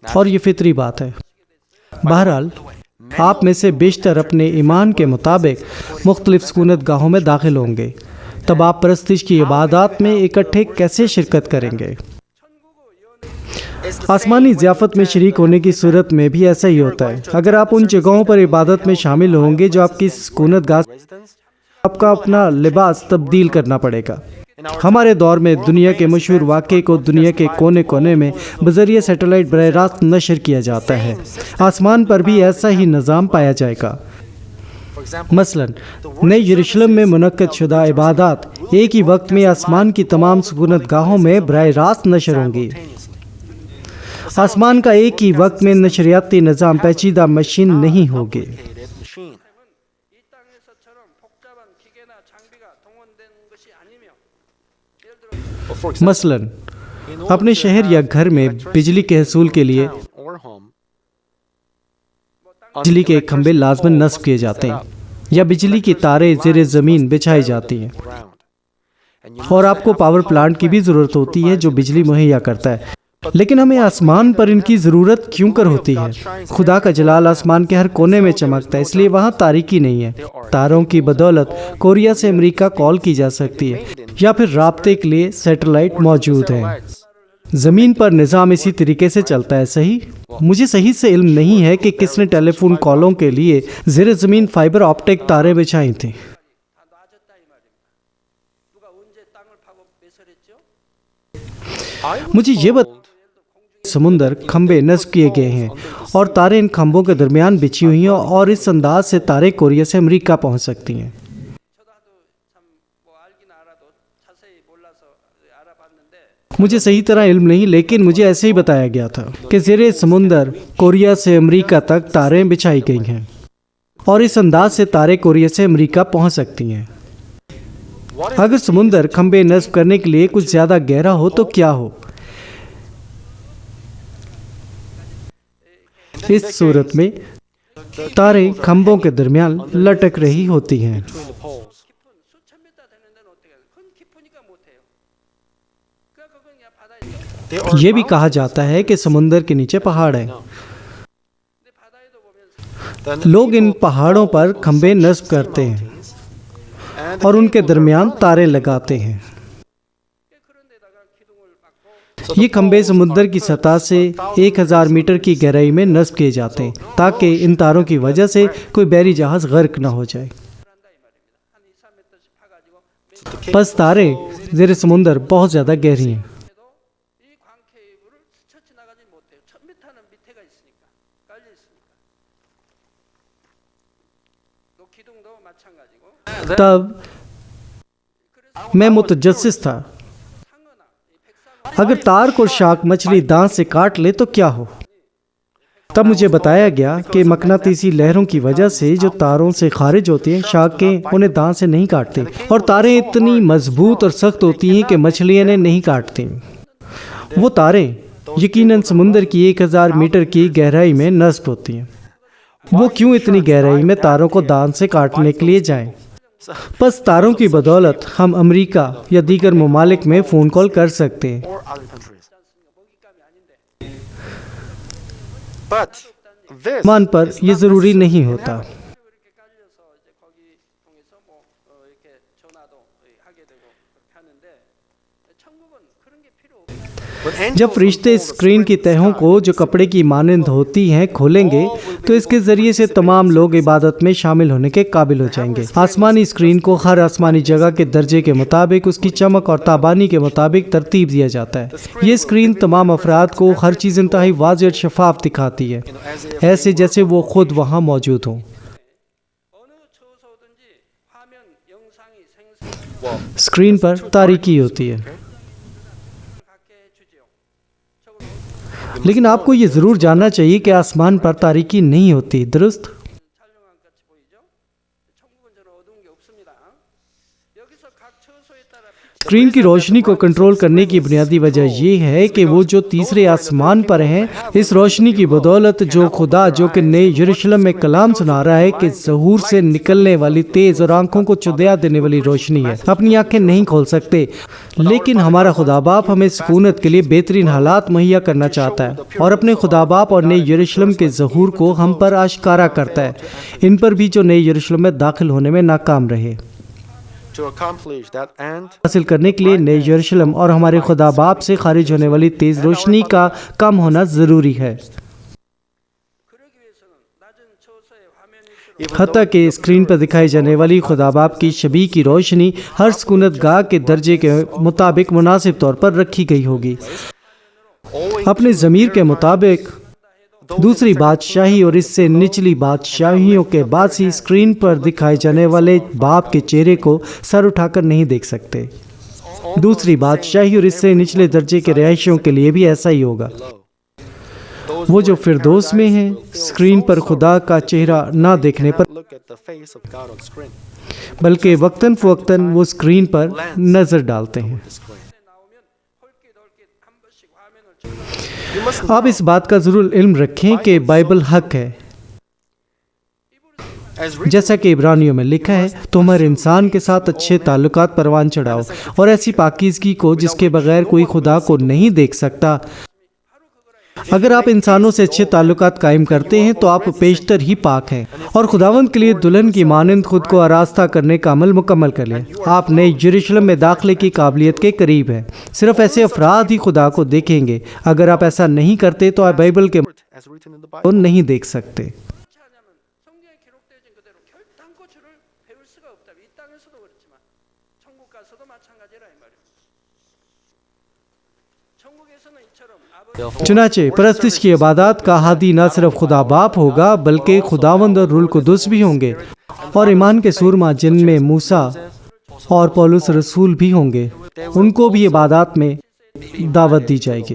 اور یہ فطری بات ہے۔ بہرحال آپ میں سے بیشتر اپنے ایمان کے مطابق مختلف سکونت گاہوں میں داخل ہوں گے۔ تب آپ پرستش کی عبادات میں اکٹھے کیسے شرکت کریں گے؟ آسمانی ضیافت میں شریک ہونے کی صورت میں بھی ایسا ہی ہوتا ہے۔ اگر آپ ان جگہوں پر عبادت میں شامل ہوں گے جو آپ کی سکونت گاہ، آپ کا اپنا لباس تبدیل کرنا پڑے گا۔ ہمارے دور میں دنیا کے مشہور واقعے کو دنیا کے کونے کونے میں بذریعہ سیٹلائٹ براہ راست نشر کیا جاتا ہے۔ آسمان پر بھی ایسا ہی نظام پایا جائے گا۔ مثلا نئے یروشلم میں منعقد شدہ عبادات ایک ہی وقت میں آسمان کی تمام سکونت گاہوں میں براہ راست نشر ہوں گی۔ آسمان کا ایک ہی وقت میں نشریاتی نظام پیچیدہ مشین نہیں ہوگی۔ مثلا اپنے شہر یا گھر میں بجلی کے حصول کے لیے بجلی کے کھمبے لازماً نصب کیے جاتے ہیں۔ یا بجلی کی تاریں زیر زمین بچھائی جاتی ہیں، اور آپ کو پاور پلانٹ کی بھی ضرورت ہوتی ہے جو بجلی مہیا کرتا ہے۔ لیکن ہمیں آسمان پر ان کی ضرورت کیوں کر ہوتی ہے؟ خدا کا جلال آسمان کے ہر کونے میں چمکتا ہے، اس لیے وہاں تاریکی نہیں ہے۔ تاروں کی بدولت کوریا سے امریکہ کال کی جا سکتی ہے، یا پھر رابطے کے لیے سیٹلائٹ موجود ہیں۔ زمین پر نظام اسی طریقے سے چلتا ہے، صحیح؟ مجھے صحیح سے علم نہیں ہے کہ کس نے ٹیلی فون کالوں کے لیے زیر زمین فائبر آپٹک تاریں بچھائی تھیں۔ مجھے یہ سمندر کھمبے نصب کیے گئے ہیں اور تاریں ان کھمبوں کے درمیان بچھی ہوئی ہیں، اور اس انداز سے تاریں کوریا سے امریکہ پہنچ سکتی ہیں۔ مجھے صحیح طرح علم نہیں، لیکن مجھے ایسے ہی بتایا گیا تھا کہ زیر سمندر کوریا سے امریکہ تک تاریں بچھائی گئی ہیں، اور اس انداز سے تاریں کوریا سے امریکہ پہنچ سکتی ہیں۔ اگر سمندر کھمبے نصب کرنے کے لیے کچھ زیادہ گہرا ہو تو کیا ہو؟ اس صورت میں تاریں کھمبوں کے درمیان لٹک رہی ہوتی ہیں۔ یہ بھی کہا جاتا ہے کہ سمندر کے نیچے پہاڑ ہیں۔ لوگ ان پہاڑوں پر کھمبے نصب کرتے ہیں اور ان کے درمیان تاریں لگاتے ہیں۔ یہ کھمبے سمندر کی سطح سے 1000 میٹر کی گہرائی میں نصب کیے جاتے ہیں تاکہ ان تاروں کی وجہ سے کوئی بحری جہاز غرق نہ ہو جائے۔ پس تاریں زیر سمندر بہت زیادہ گہری ہیں۔ تب میں متجسس تھا، اگر تار کو شارک مچھلی دانت سے کاٹ لے تو کیا ہو؟ تب مجھے بتایا گیا کہ مقناطیسی لہروں کی وجہ سے جو تاروں سے خارج ہوتے ہیں، شارکیں انہیں دانت سے نہیں کاٹتے، اور تاریں اتنی مضبوط اور سخت ہوتی ہیں کہ مچھلیاں انہیں نہیں کاٹتی۔ وہ تاریں یقیناً سمندر کی 1000 میٹر کی گہرائی میں نصب ہوتی ہیں۔ وہ کیوں اتنی گہرائی میں تاروں کو دانت سے کاٹنے کے لیے جائیں؟ پس تاروں کی بدولت ہم امریکہ یا دیگر ممالک میں فون کال کر سکتے ہیں۔ آسمان پر یہ ضروری نہیں ہوتا۔ جب فرشتے اسکرین کی تہوں کو جو کپڑے کی مانند ہوتی ہیں کھولیں گے تو اس کے ذریعے سے تمام لوگ عبادت میں شامل ہونے کے قابل ہو جائیں گے۔ آسمانی اسکرین کو ہر آسمانی جگہ کے درجے کے مطابق اس کی چمک اور تابانی کے مطابق ترتیب دیا جاتا ہے۔ یہ اسکرین تمام افراد کو ہر چیز انتہائی واضح اور شفاف دکھاتی ہے، ایسے جیسے وہ خود وہاں موجود ہوں۔ اسکرین پر تاریکی ہوتی ہے، لیکن آپ کو یہ ضرور جاننا چاہیے کہ آسمان پر تاریکی نہیں ہوتی، درست؟ اسکرین کی روشنی کو کنٹرول کرنے کی بنیادی وجہ یہ ہے کہ وہ جو تیسرے آسمان پر ہیں، اس روشنی کی بدولت جو خدا جو کہ نئے یروشلم میں کلام سنا رہا ہے کہ ظہور سے نکلنے والی تیز اور آنکھوں کو چدیا دینے والی روشنی ہے، اپنی آنکھیں نہیں کھول سکتے، لیکن ہمارا خدا باپ ہمیں سکونت کے لیے بہترین حالات مہیا کرنا چاہتا ہے، اور اپنے خدا باپ اور نئے یروشلم کے ظہور کو ہم پر آشکارا کرتا ہے، ان پر بھی جو نئے یروشلم میں داخل ہونے میں ناکام رہے۔ حاصل کرنے کے لیے نئے یروشلم اور ہمارے خدا باپ سے خارج ہونے والی تیز روشنی کا کم ہونا ضروری ہے، حتیٰ کہ اسکرین پر دکھائی جانے والی خدا باپ کی شبیہ کی روشنی ہر سکونت گاہ کے درجے کے مطابق مناسب طور پر رکھی گئی ہوگی، اپنے ضمیر کے مطابق۔ دوسری بادشاہی اور اس سے نچلی بادشاہیوں کے باسی اسکرین پر دکھائے جانے والے باپ کے چہرے کو سر اٹھا کر نہیں دیکھ سکتے۔ دوسری بادشاہی اور اس سے نچلے درجے کے رہائشیوں کے لیے بھی ایسا ہی ہوگا۔ وہ جو فردوس میں ہیں، اسکرین پر خدا کا چہرہ نہ دیکھنے پر بلکہ وقتاً فوقتاً وہ اسکرین پر نظر ڈالتے ہیں۔ آپ اس بات کا ضرور علم رکھیں کہ بائبل حق ہے۔ جیسا کہ عبرانیوں میں لکھا ہے، تم ہر انسان کے ساتھ اچھے تعلقات پروان چڑھاؤ اور ایسی پاکیزگی کو جس کے بغیر کوئی خدا کو نہیں دیکھ سکتا۔ اگر آپ انسانوں سے اچھے تعلقات قائم کرتے ہیں تو آپ پیشتر ہی پاک ہیں، اور خداوند کے لیے دلہن کی مانند خود کو آراستہ کرنے کا عمل مکمل کر لیں۔ آپ نئے یروشلم میں داخلے کی قابلیت کے قریب ہیں۔ صرف ایسے افراد ہی خدا کو دیکھیں گے۔ اگر آپ ایسا نہیں کرتے تو آپ بائبل کے کو نہیں دیکھ سکتے۔ چنانچہ پرستش کی عبادات کا ہادی نہ صرف خدا باپ ہوگا بلکہ خداوند اور روح القدس بھی ہوں گے، اور ایمان کے سورما جن میں موسیٰ اور پولس رسول بھی ہوں گے، ان کو بھی عبادات میں دعوت دی جائے گی۔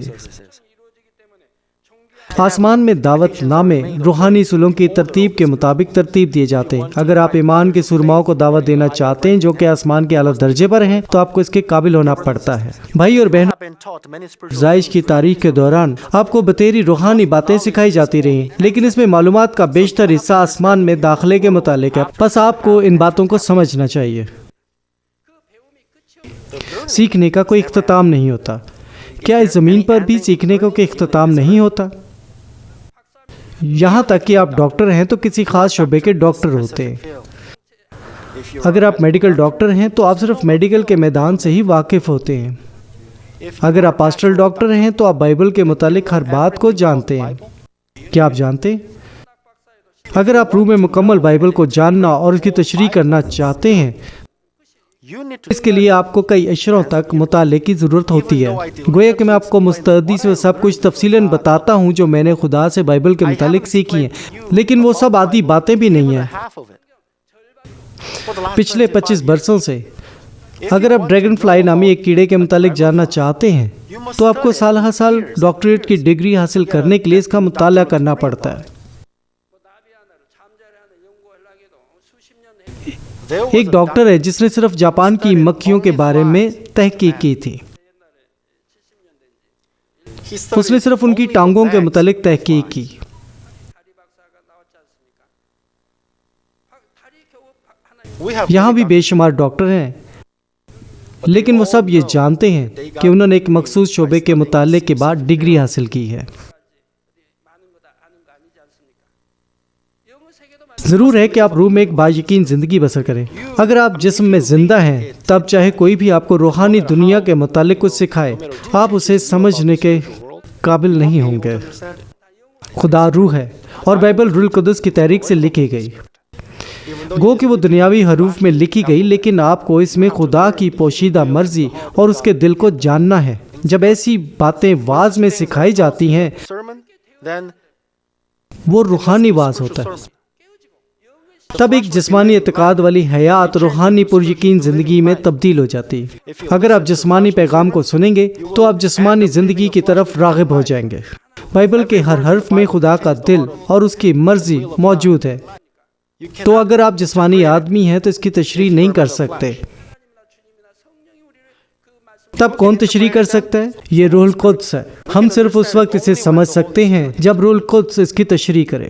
آسمان میں دعوت نامے روحانی اصولوں کی ترتیب کے مطابق ترتیب دیے جاتے ہیں۔ اگر آپ ایمان کے سرماؤں کو دعوت دینا چاہتے ہیں جو کہ آسمان کے اعلیٰ درجے پر ہیں تو آپ کو اس کے قابل ہونا پڑتا ہے۔ بھائی اور بہنوں، افزائش کی تاریخ کے دوران آپ کو بتیری روحانی باتیں سکھائی جاتی رہی، لیکن اس میں معلومات کا بیشتر حصہ آسمان میں داخلے کے متعلق ہے۔ بس آپ کو ان باتوں کو سمجھنا چاہیے۔ سیکھنے کا کوئی اختتام نہیں ہوتا۔ کیا اس زمین پر بھی سیکھنے کا کوئی اختتام نہیں ہوتا؟ یہاں تک کہ آپ ڈاکٹر ہیں تو کسی خاص شعبے کے ڈاکٹر ہوتے ہیں۔ اگر آپ میڈیکل ڈاکٹر ہیں تو آپ صرف میڈیکل کے میدان سے ہی واقف ہوتے ہیں۔ اگر آپ پاسٹرل ڈاکٹر ہیں تو آپ بائبل کے متعلق ہر بات کو جانتے ہیں۔ کیا آپ جانتے ہیں؟ اگر آپ روح میں مکمل بائبل کو جاننا اور اس کی تشریح کرنا چاہتے ہیں، اس کے لیے آپ کو کئی اشروں تک مطالعے کی ضرورت ہوتی ہے۔ گویا کہ میں آپ کو مستعدی سے سب کچھ تفصیلاً بتاتا ہوں جو میں نے خدا سے بائبل کے متعلق سیکھی ہیں، لیکن وہ سب آدھی باتیں بھی نہیں ہیں۔ پچھلے 25 برسوں سے اگر آپ ڈریگن فلائی نامی ایک کیڑے کے متعلق جاننا چاہتے ہیں تو آپ کو سال ہر سال ڈاکٹریٹ کی ڈگری حاصل کرنے کے لیے اس کا مطالعہ کرنا پڑتا ہے۔ ایک ڈاکٹر ہے جس نے صرف جاپان کی مکھیوں کے بارے میں تحقیق کی تھی۔ اس نے صرف ان کی ٹانگوں کے متعلق تحقیق کی۔ یہاں بھی بے شمار ڈاکٹر ہیں، لیکن وہ سب یہ جانتے ہیں کہ انہوں نے ایک مخصوص شعبے کے مطالعے کے بعد ڈگری حاصل کی ہے۔ ضرور ہے کہ آپ روح میں ایک بایقین زندگی بسر کریں۔ اگر آپ جسم میں زندہ ہیں تب چاہے کوئی بھی آپ کو روحانی دنیا کے متعلق کچھ سکھائے، آپ اسے سمجھنے کے قابل نہیں ہوں گے۔ خدا روح ہے اور بائبل روح القدس کی تحریک سے لکھی گئی۔ گو کہ وہ دنیاوی حروف میں لکھی گئی، لیکن آپ کو اس میں خدا کی پوشیدہ مرضی اور اس کے دل کو جاننا ہے۔ جب ایسی باتیں واعظ میں سکھائی جاتی ہیں وہ روحانی واعظ ہوتا ہے۔ تب ایک جسمانی اعتقاد والی حیات روحانی پر یقین زندگی میں تبدیل ہو جاتی ہے۔ اگر آپ جسمانی پیغام کو سنیں گے تو آپ جسمانی زندگی کی طرف راغب ہو جائیں گے۔ بائبل کے ہر حرف میں خدا کا دل اور اس کی مرضی موجود ہے، تو اگر آپ جسمانی آدمی ہیں تو اس کی تشریح نہیں کر سکتے۔ تب کون تشریح کر سکتا ہے؟ یہ روح القدس ہے۔ ہم صرف اس وقت اسے سمجھ سکتے ہیں جب روح القدس اس کی تشریح کرے۔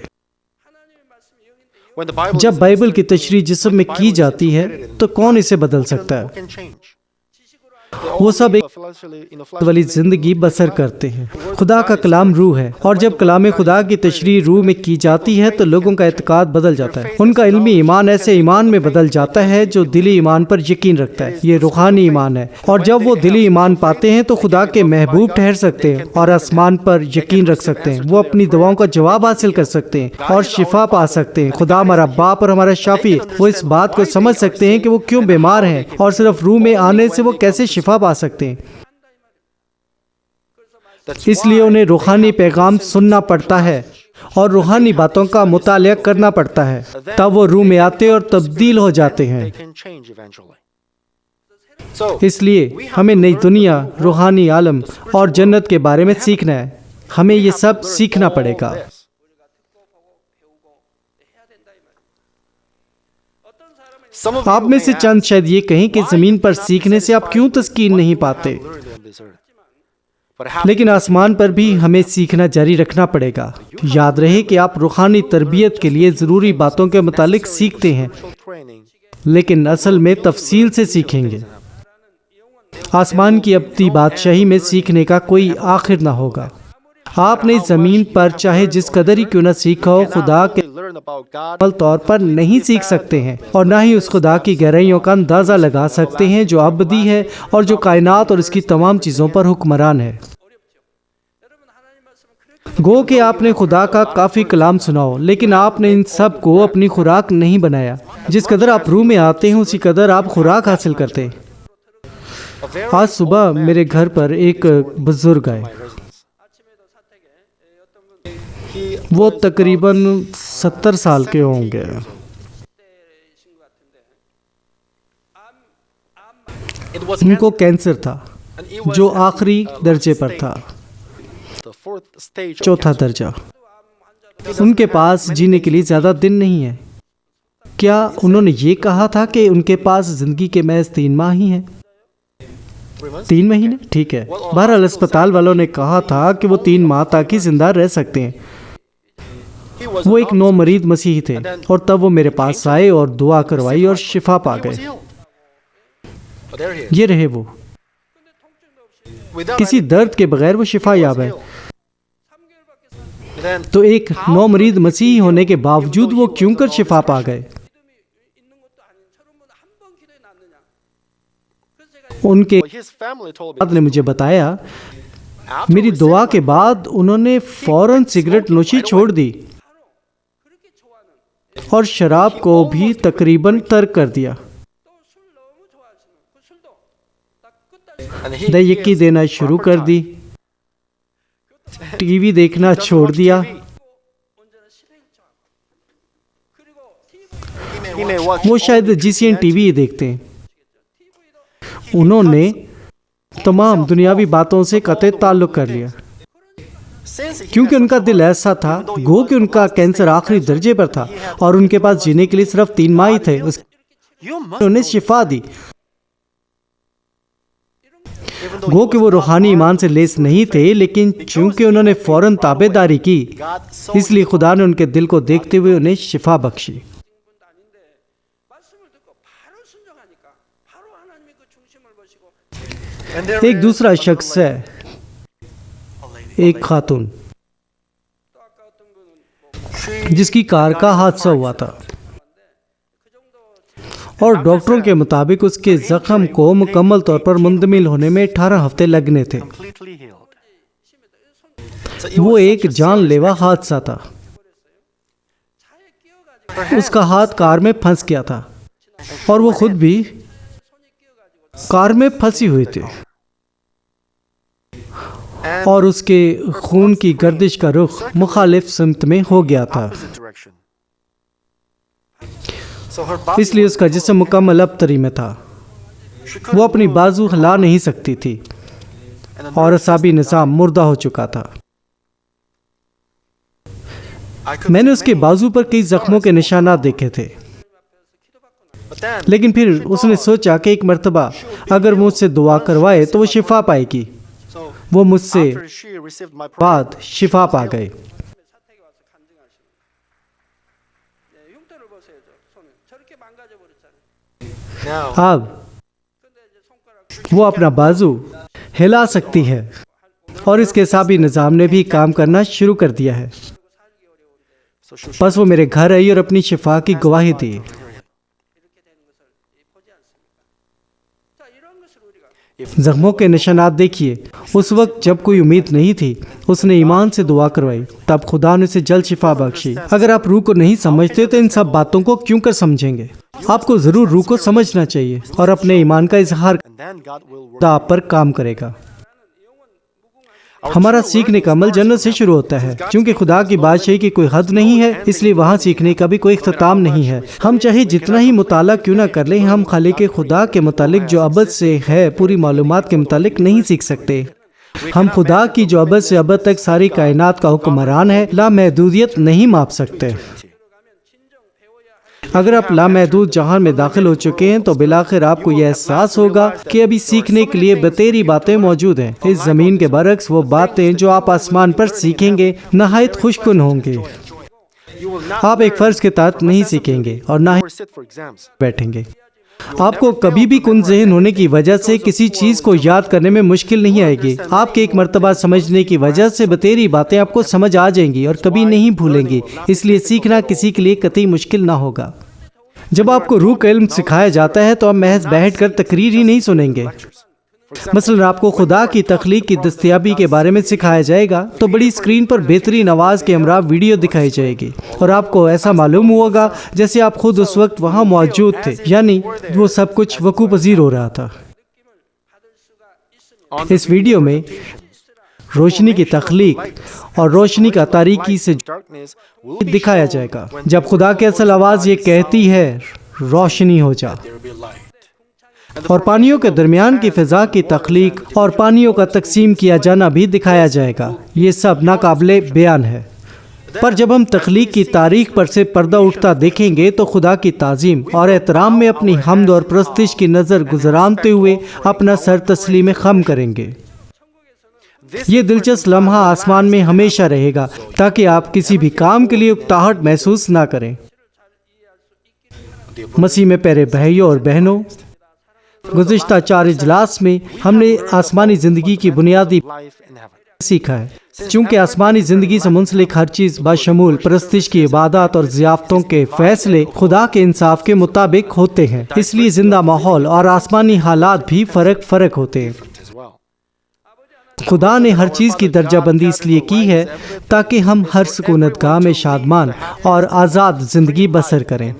جب بائبل کی تشریح جسم میں کی جاتی ہے تو کون اسے بدل سکتا ہے؟ وہ سب ایک والی زندگی بسر کرتے ہیں۔ خدا کا کلام روح ہے، اور جب کلام خدا کی تشریح روح میں کی جاتی ہے تو لوگوں کا اعتقاد بدل جاتا ہے۔ ان کا علمی ایمان ایسے ایمان میں بدل جاتا ہے جو دلی ایمان پر یقین رکھتا ہے۔ یہ روحانی ایمان ہے، اور جب وہ دلی ایمان پاتے ہیں تو خدا کے محبوب ٹھہر سکتے ہیں اور آسمان پر یقین رکھ سکتے ہیں۔ وہ اپنی دعاؤں کا جواب حاصل کر سکتے ہیں اور شفا پا سکتے ہیں۔ خدا ہمارا باپ اور ہمارا شافی ہے۔ وہ اس بات کو سمجھ سکتے ہیں کہ وہ کیوں بیمار ہیں، اور صرف روح میں آنے سے وہ کیسے شفا پا سکتے ہیں۔ اس لیے انہیں روحانی پیغام سننا پڑتا ہے اور روحانی باتوں کا مطالعہ کرنا پڑتا ہے، تب وہ روح میں آتے اور تبدیل ہو جاتے ہیں۔ اس لیے ہمیں نئی دنیا، روحانی عالم اور جنت کے بارے میں سیکھنا ہے۔ ہمیں یہ سب سیکھنا پڑے گا۔ آپ میں سے چند شاید یہ کہیں کہ زمین پر سیکھنے سے آپ کیوں تسکین نہیں پاتے؟ لیکن آسمان پر بھی ہمیں سیکھنا جاری رکھنا پڑے گا۔ یاد رہے کہ آپ روحانی تربیت کے لیے ضروری باتوں کے متعلق سیکھتے ہیں، لیکن اصل میں تفصیل سے سیکھیں گے۔ آسمان کی ابدی بادشاہی میں سیکھنے کا کوئی آخر نہ ہوگا۔ آپ نے زمین پر چاہے جس قدر ہی کیوں نہ سیکھا ہو، خدا کے مکمل طور پر نہیں سیکھ سکتے ہیں، اور نہ ہی اس خدا کی گہرائیوں کا اندازہ لگا سکتے ہیں جو ابدی ہے اور جو کائنات اور اس کی تمام چیزوں پر حکمران ہے۔ گو کہ آپ نے خدا کا کافی کلام سنا ہو، لیکن آپ نے ان سب کو اپنی خوراک نہیں بنایا۔ جس قدر آپ روح میں آتے ہیں اسی قدر آپ خوراک حاصل کرتے ہیں۔ آج صبح میرے گھر پر ایک بزرگ آئے، وہ تقریباً 70 سال کے ہوں گے۔ ان کو کینسر تھا جو آخری درجے پر تھا، چوتھا درجہ۔ ان کے پاس جینے کے لیے زیادہ دن نہیں ہے۔ کیا انہوں نے یہ کہا تھا کہ ان کے پاس زندگی کے محض 3 ماہ ہی ہیں؟ 3 مہینے؟ ٹھیک ہے۔ بہرحال اسپتال والوں نے کہا تھا کہ وہ 3 ماہ تک ہی زندہ رہ سکتے ہیں۔ وہ ایک نو مرید مسیحی تھے، اور تب وہ میرے پاس آئے اور دعا کروائی اور شفا پا گئے۔ یہ رہے وہ، کسی درد کے بغیر وہ شفا یاب ہے۔ تو ایک نو مرید مسیحی ہونے کے باوجود وہ کیوں کر شفا پا گئے؟ ان کے والد نے مجھے بتایا، میری دعا کے بعد انہوں نے فوراً سگریٹ نوشی چھوڑ دی اور شراب کو بھی تقریباً ترک کر دیا، دہیکی دینا شروع کر دی، ٹی وی دیکھنا چھوڑ دیا۔ وہ شاید GCN ٹی وی دیکھتے ہیں۔ انہوں نے تمام دنیاوی باتوں سے قطع تعلق کر لیا، کیونکہ ان کا دل ایسا تھا، گو کہ ان کا کینسر آخری درجے پر تھا اور ان کے پاس جینے کے لیے صرف 3 ماہ ہی تھے۔ انہوں نے شفا دی۔ گو کہ وہ روحانی ایمان سے لیس نہیں تھے، لیکن چونکہ انہوں نے فوراً تابع داری کی، اس لیے خدا نے ان کے دل کو دیکھتے ہوئے انہیں شفا بخشی۔ ایک دوسرا شخص ہے، ایک خاتون، جس کی کار کا حادثہ ہوا تھا، اور ڈاکٹروں کے مطابق اس کے زخم کو مکمل طور پر مندمل ہونے میں 18 ہفتے لگنے تھے۔ وہ ایک جان لیوا حادثہ تھا۔ اس کا ہاتھ کار میں پھنس گیا تھا اور وہ خود بھی کار میں پھنسی ہوئی تھی، اور اس کے خون کی گردش کا رخ مخالف سمت میں ہو گیا تھا، اس لیے اس کا جسم مکمل ابتری میں تھا۔ وہ اپنی بازو ہلا نہیں سکتی تھی اور اعصابی نظام مردہ ہو چکا تھا۔ میں نے اس کے بازو پر کئی زخموں کے نشانات دیکھے تھے، لیکن پھر اس نے سوچا کہ ایک مرتبہ اگر مجھ سے دعا کروائے تو وہ شفا پائے گی۔ وہ مجھ سے بعد شفا پا گئے۔ اب وہ اپنا بازو ہلا سکتی ہے اور اس کے اعصابی نظام نے بھی کام کرنا شروع کر دیا ہے۔ پس وہ میرے گھر آئی اور اپنی شفا کی گواہی دی۔ زخموں کے نشانات دیکھیے۔ اس وقت جب کوئی امید نہیں تھی، اس نے ایمان سے دعا کروائی، تب خدا نے اسے جلد شفا بخشی۔ اگر آپ روح کو نہیں سمجھتے تو ان سب باتوں کو کیوں کر سمجھیں گے؟ آپ کو ضرور روح کو سمجھنا چاہیے اور اپنے ایمان کا اظہار خدا آپ پر کام کرے گا۔ ہمارا سیکھنے کا عمل جنت سے شروع ہوتا ہے، چونکہ خدا کی بادشاہی کی کوئی حد نہیں ہے، اس لیے وہاں سیکھنے کا بھی کوئی اختتام نہیں ہے۔ ہم چاہے جتنا ہی مطالعہ کیوں نہ کر لیں، ہم خالق خدا کے متعلق جو ابد سے ہے پوری معلومات کے متعلق نہیں سیکھ سکتے۔ ہم خدا کی جو ابد سے ابد تک ساری کائنات کا حکمران ہے، لامحدودیت نہیں ماپ سکتے۔ اگر آپ لامحدود جہان میں داخل ہو چکے ہیں تو بالآخر آپ کو یہ احساس ہوگا کہ ابھی سیکھنے کے لیے بتیری باتیں موجود ہیں۔ اس زمین کے برعکس وہ باتیں جو آپ آسمان پر سیکھیں گے نہایت خوشکن ہوں گے۔ آپ ایک فرض کے تحت نہیں سیکھیں گے اور نہ ہی بیٹھیں گے۔ آپ کو کبھی بھی کن ذہن ہونے کی وجہ سے کسی چیز کو یاد کرنے میں مشکل نہیں آئے گی۔ آپ کے ایک مرتبہ سمجھنے کی وجہ سے بتیری باتیں آپ کو سمجھ آ جائیں گی اور کبھی نہیں بھولیں گی، اس لیے سیکھنا کسی کے لیے قطعی مشکل نہ ہوگا۔ جب آپ کو روح کا علم سکھایا جاتا ہے تو آپ محض بیٹھ کر تقریر ہی نہیں سنیں گے۔ مثلا آپ کو خدا کی تخلیق کی دستیابی کے بارے میں سکھایا جائے گا تو بڑی اسکرین پر بہترین آواز کے ہمراہ ویڈیو دکھائی جائے گی اور آپ کو ایسا معلوم ہوگا جیسے آپ خود اس وقت وہاں موجود تھے، یعنی وہ سب کچھ وقوع پذیر ہو رہا تھا۔ اس ویڈیو میں روشنی کی تخلیق اور روشنی کا تاریکی سے دکھایا جائے گا۔ جب خدا کی اصل آواز یہ کہتی ہے روشنی ہو جا، اور پانیوں کے درمیان کی فضا کی تخلیق اور پانیوں کا تقسیم کیا جانا بھی دکھایا جائے گا۔ یہ سب ناقابل بیان ہے، پر جب ہم تخلیق کی تاریخ پر سے پردہ اٹھتا دیکھیں گے تو خدا کی تعظیم اور احترام میں اپنی حمد اور پرستش کی نظر گزرانتے ہوئے اپنا سر تسلیم خم کریں گے۔ یہ دلچسپ لمحہ آسمان میں ہمیشہ رہے گا تاکہ آپ کسی بھی کام کے لیے اکتاہٹ محسوس نہ کریں۔ مسیح میں پیارے بھائیوں اور بہنوں، گزشتہ 4 اجلاس میں ہم نے آسمانی زندگی کی بنیادی سیکھا ہے۔ چونکہ آسمانی زندگی سے منسلک ہر چیز بشمول پرستش کی عبادات اور ضیافتوں کے فیصلے خدا کے انصاف کے مطابق ہوتے ہیں، اس لیے زندہ ماحول اور آسمانی حالات بھی فرق ہوتے ہیں۔ خدا نے ہر چیز کی درجہ بندی اس لیے کی ہے تاکہ ہم ہر سکونت گاہ میں شادمان اور آزاد زندگی بسر کریں۔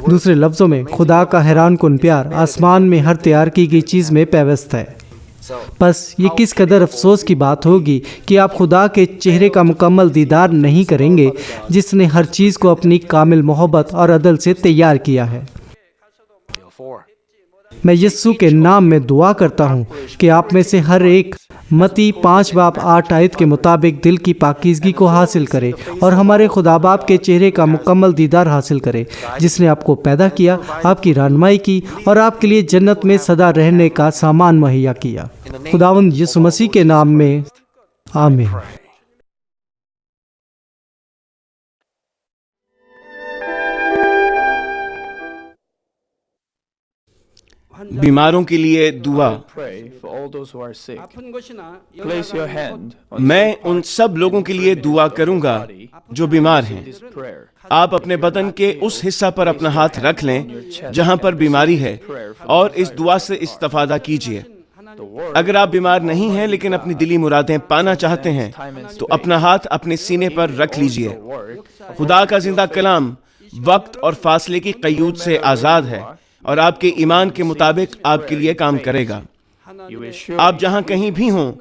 دوسرے لفظوں میں خدا کا حیران کن پیار آسمان میں ہر تیار کی گئی چیز میں پیوست ہے۔ بس یہ کس قدر افسوس کی بات ہوگی کہ آپ خدا کے چہرے کا مکمل دیدار نہیں کریں گے جس نے ہر چیز کو اپنی کامل محبت اور عدل سے تیار کیا ہے۔ میں یسوع کے نام میں دعا کرتا ہوں کہ آپ میں سے ہر ایک متی 5:8 کے مطابق دل کی پاکیزگی کو حاصل کرے اور ہمارے خدا باپ کے چہرے کا مکمل دیدار حاصل کرے جس نے آپ کو پیدا کیا، آپ کی رہنمائی کی اور آپ کے لیے جنت میں سدا رہنے کا سامان مہیا کیا۔ خداوند یسوع مسیح کے نام میں آمین۔ بیماروں کے لیے دعا۔ میں ان سب لوگوں کے لیے دعا کروں گا جو بیمار ہیں۔ آپ اپنے بدن کے اس حصہ پر اپنا ہاتھ رکھ لیں جہاں پر بیماری ہے اور اس دعا سے استفادہ کیجیے۔ اگر آپ بیمار نہیں ہیں لیکن اپنی دلی مرادیں پانا چاہتے ہیں تو اپنا ہاتھ اپنے سینے پر رکھ لیجیے۔ خدا کا زندہ کلام وقت اور فاصلے کی قیود سے آزاد ہے اور آپ کے ایمان کے مطابق آپ کے لیے کام کرے گا۔ آپ جہاں کہیں بھی ہوں،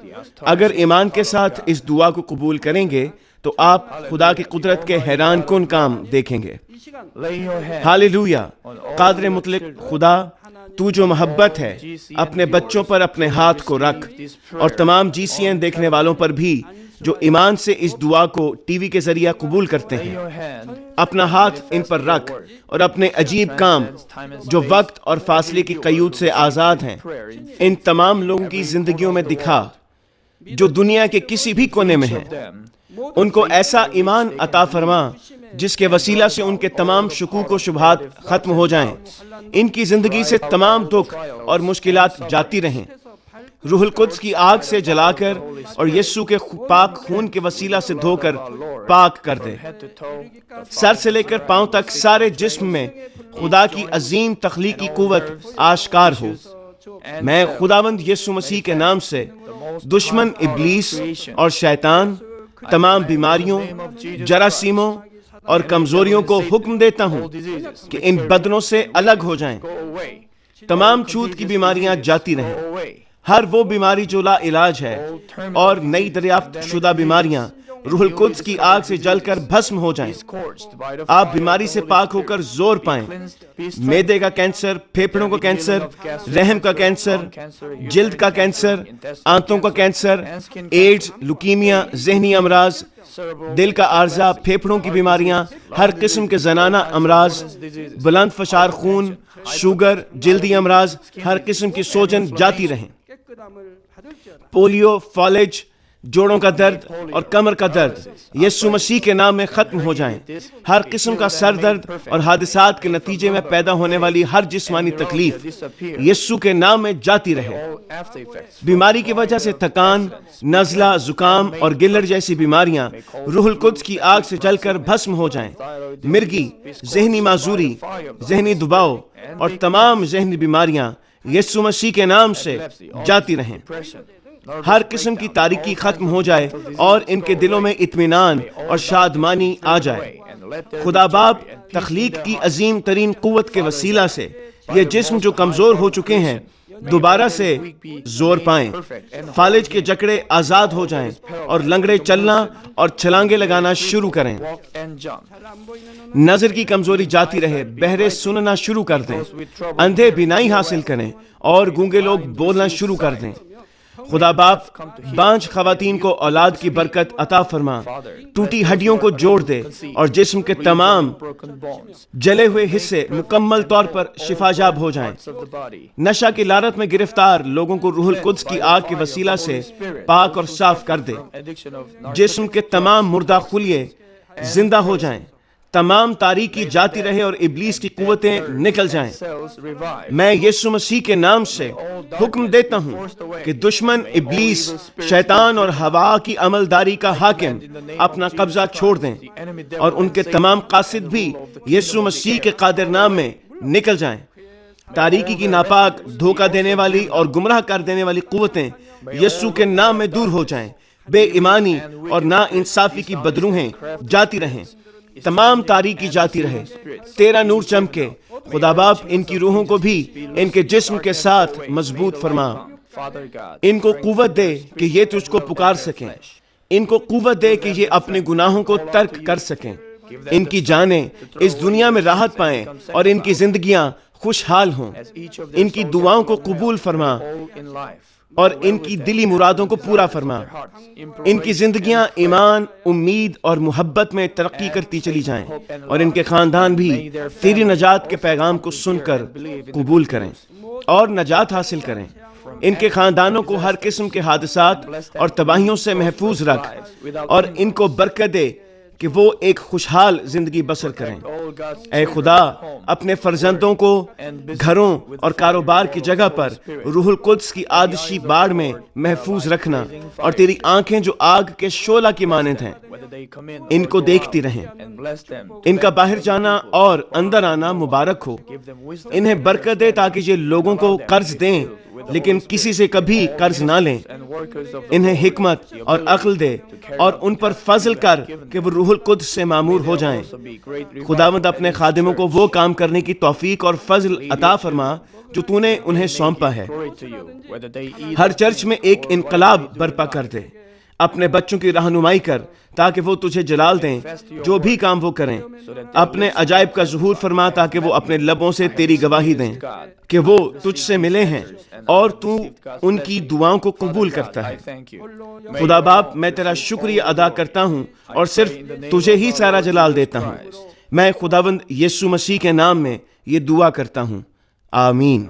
اگر ایمان کے ساتھ اس دعا کو قبول کریں گے تو آپ خدا کی قدرت کے حیران کن کام دیکھیں گے۔ ہاللویہ! قادر مطلق خدا، تو جو محبت ہے، اپنے بچوں پر اپنے ہاتھ کو رکھ اور تمام GCN دیکھنے والوں پر بھی جو ایمان سے اس دعا کو ٹی وی کے ذریعہ قبول کرتے ہیں۔ اپنا ہاتھ ان پر رکھ اور اپنے عجیب کام جو وقت اور فاصلے کی قیود سے آزاد ہیں ان تمام لوگوں کی زندگیوں میں دکھا جو دنیا کے کسی بھی کونے میں ہیں۔ ان کو ایسا ایمان عطا فرما جس کے وسیلہ سے ان کے تمام شکوک و شبہات ختم ہو جائیں، ان کی زندگی سے تمام دکھ اور مشکلات جاتی رہیں۔ روح القدس کی آگ سے جلا کر اور یسوع کے پاک خون کے وسیلہ سے دھو کر پاک کر دے۔ سر سے لے کر پاؤں تک سارے جسم میں خدا کی عظیم تخلیقی قوت آشکار ہو۔ میں خداوند یسوع مسیح کے نام سے دشمن ابلیس اور شیطان، تمام بیماریوں، جراثیموں اور کمزوریوں کو حکم دیتا ہوں کہ ان بدنوں سے الگ ہو جائیں۔ تمام چھوت کی بیماریاں جاتی رہیں۔ ہر وہ بیماری جو لا علاج ہے اور نئی دریافت شدہ بیماریاں روح القدس کی آگ سے جل کر بھسم ہو جائیں۔ آپ بیماری سے پاک ہو کر زور پائیں۔ معدے کا کینسر، پھیپھڑوں کا کینسر، رحم کا کینسر، جلد کا کینسر، آنتوں کا کینسر، ایڈز، لیوکیمیا، ذہنی امراض، دل کا عارضہ، پھیپھڑوں کی بیماریاں، ہر قسم کے زنانہ امراض، بلند فشار خون، شوگر، جلدی امراض، ہر قسم کی سوجن جاتی رہیں۔ پولیو، فالج، جوڑوں کا درد اور کمر کا درد یسوع مسیح کے نام میں ختم ہو جائیں۔ ہر قسم کا سر درد اور حادثات کے نتیجے میں پیدا ہونے والی ہر جسمانی تکلیف یسوع کے نام میں جاتی رہے۔ بیماری کی وجہ سے تھکان، نزلہ، زکام اور گلر جیسی بیماریاں روح القدس کی آگ سے جل کر بھسم ہو جائیں۔ مرگی، ذہنی معذوری، ذہنی دباؤ اور تمام ذہنی بیماریاں یسوع مسیح کے نام سے جاتی رہیں۔ ہر قسم کی تاریکی ختم ہو جائے اور ان کے دلوں میں اطمینان اور شادمانی آ جائے۔ خدا باپ تخلیق کی عظیم ترین قوت کے وسیلہ سے یہ جسم جو کمزور ہو چکے ہیں دوبارہ سے زور پائیں، فالج کے جکڑے آزاد ہو جائیں اور لنگڑے چلنا اور چھلانگے لگانا شروع کریں۔ نظر کی کمزوری جاتی رہے، بہرے سننا شروع کر دیں، اندھے بینائی حاصل کریں اور گونگے لوگ بولنا شروع کر دیں۔ خدا باپ بانجھ خواتین کو اولاد کی برکت عطا فرما، ٹوٹی ہڈیوں کو جوڑ دے اور جسم کے تمام جلے ہوئے حصے مکمل طور پر شفا یاب ہو جائیں۔ نشہ کی لعنت میں گرفتار لوگوں کو روح القدس کی آگ کے وسیلہ سے پاک اور صاف کر دے۔ جسم کے تمام مردہ خلیے زندہ ہو جائیں، تمام تاریکی جاتی رہے اور ابلیس کی قوتیں نکل جائیں۔ میں یسوع مسیح کے نام سے حکم دیتا ہوں کہ دشمن ابلیس، شیطان اور ہوا کی عملداری کا حاکم اپنا قبضہ چھوڑ دیں اور ان کے تمام قاصد بھی یسوع مسیح کے قادر نام میں نکل جائیں۔ تاریکی کی ناپاک، دھوکہ دینے والی اور گمراہ کر دینے والی قوتیں یسوع کے نام میں دور ہو جائیں۔ بے ایمانی اور نا انصافی کی بدروہیں جاتی رہیں، تمام تاریکی جاتی رہے، تیرا نور چمکے۔ خدا باپ ان کی روحوں کو بھی ان کے جسم کے ساتھ مضبوط فرما، ان کو قوت دے کہ یہ تجھ کو پکار سکیں، ان کو قوت دے کہ یہ اپنے گناہوں کو ترک کر سکیں، ان کی جانیں اس دنیا میں راحت پائیں اور ان کی زندگیاں خوشحال ہوں۔ ان کی دعاؤں کو قبول فرما اور ان کی دلی مرادوں کو پورا فرما۔ ان کی زندگیاں ایمان، امید اور محبت میں ترقی کرتی چلی جائیں اور ان کے خاندان بھی تیری نجات کے پیغام کو سن کر قبول کریں اور نجات حاصل کریں۔ ان کے خاندانوں کو ہر قسم کے حادثات اور تباہیوں سے محفوظ رکھ اور ان کو برکت دے کہ وہ ایک خوشحال زندگی بسر کریں۔ اے خدا، اپنے فرزندوں کو گھروں اور کاروبار کی جگہ پر روح القدس کی آتشی باڑ میں محفوظ رکھنا اور تیری آنکھیں جو آگ کے شعلہ کی مانند ہیں ان کو دیکھتی رہیں۔ ان کا باہر جانا اور اندر آنا مبارک ہو۔ انہیں برکت دے تاکہ یہ لوگوں کو قرض دیں لیکن کسی سے کبھی قرض نہ لیں۔ انہیں حکمت اور عقل دے اور ان پر فضل کر کہ وہ روح القدس سے معمور ہو جائیں۔ خداوند اپنے خادموں کو وہ کام کرنے کی توفیق اور فضل عطا فرما جو تو نے انہیں سونپا ہے۔ ہر چرچ میں ایک انقلاب برپا کر دے۔ اپنے بچوں کی رہنمائی کر تاکہ وہ تجھے جلال دیں جو بھی کام وہ کریں۔ اپنے عجائب کا ظہور فرما تاکہ وہ اپنے لبوں سے تیری گواہی دیں کہ وہ تجھ سے ملے ہیں اور تو ان کی دعاؤں کو قبول کرتا ہے۔ خدا باپ، میں تیرا شکریہ ادا کرتا ہوں اور صرف تجھے ہی سارا جلال دیتا ہوں۔ میں خداوند یسوع مسیح کے نام میں یہ دعا کرتا ہوں، آمین۔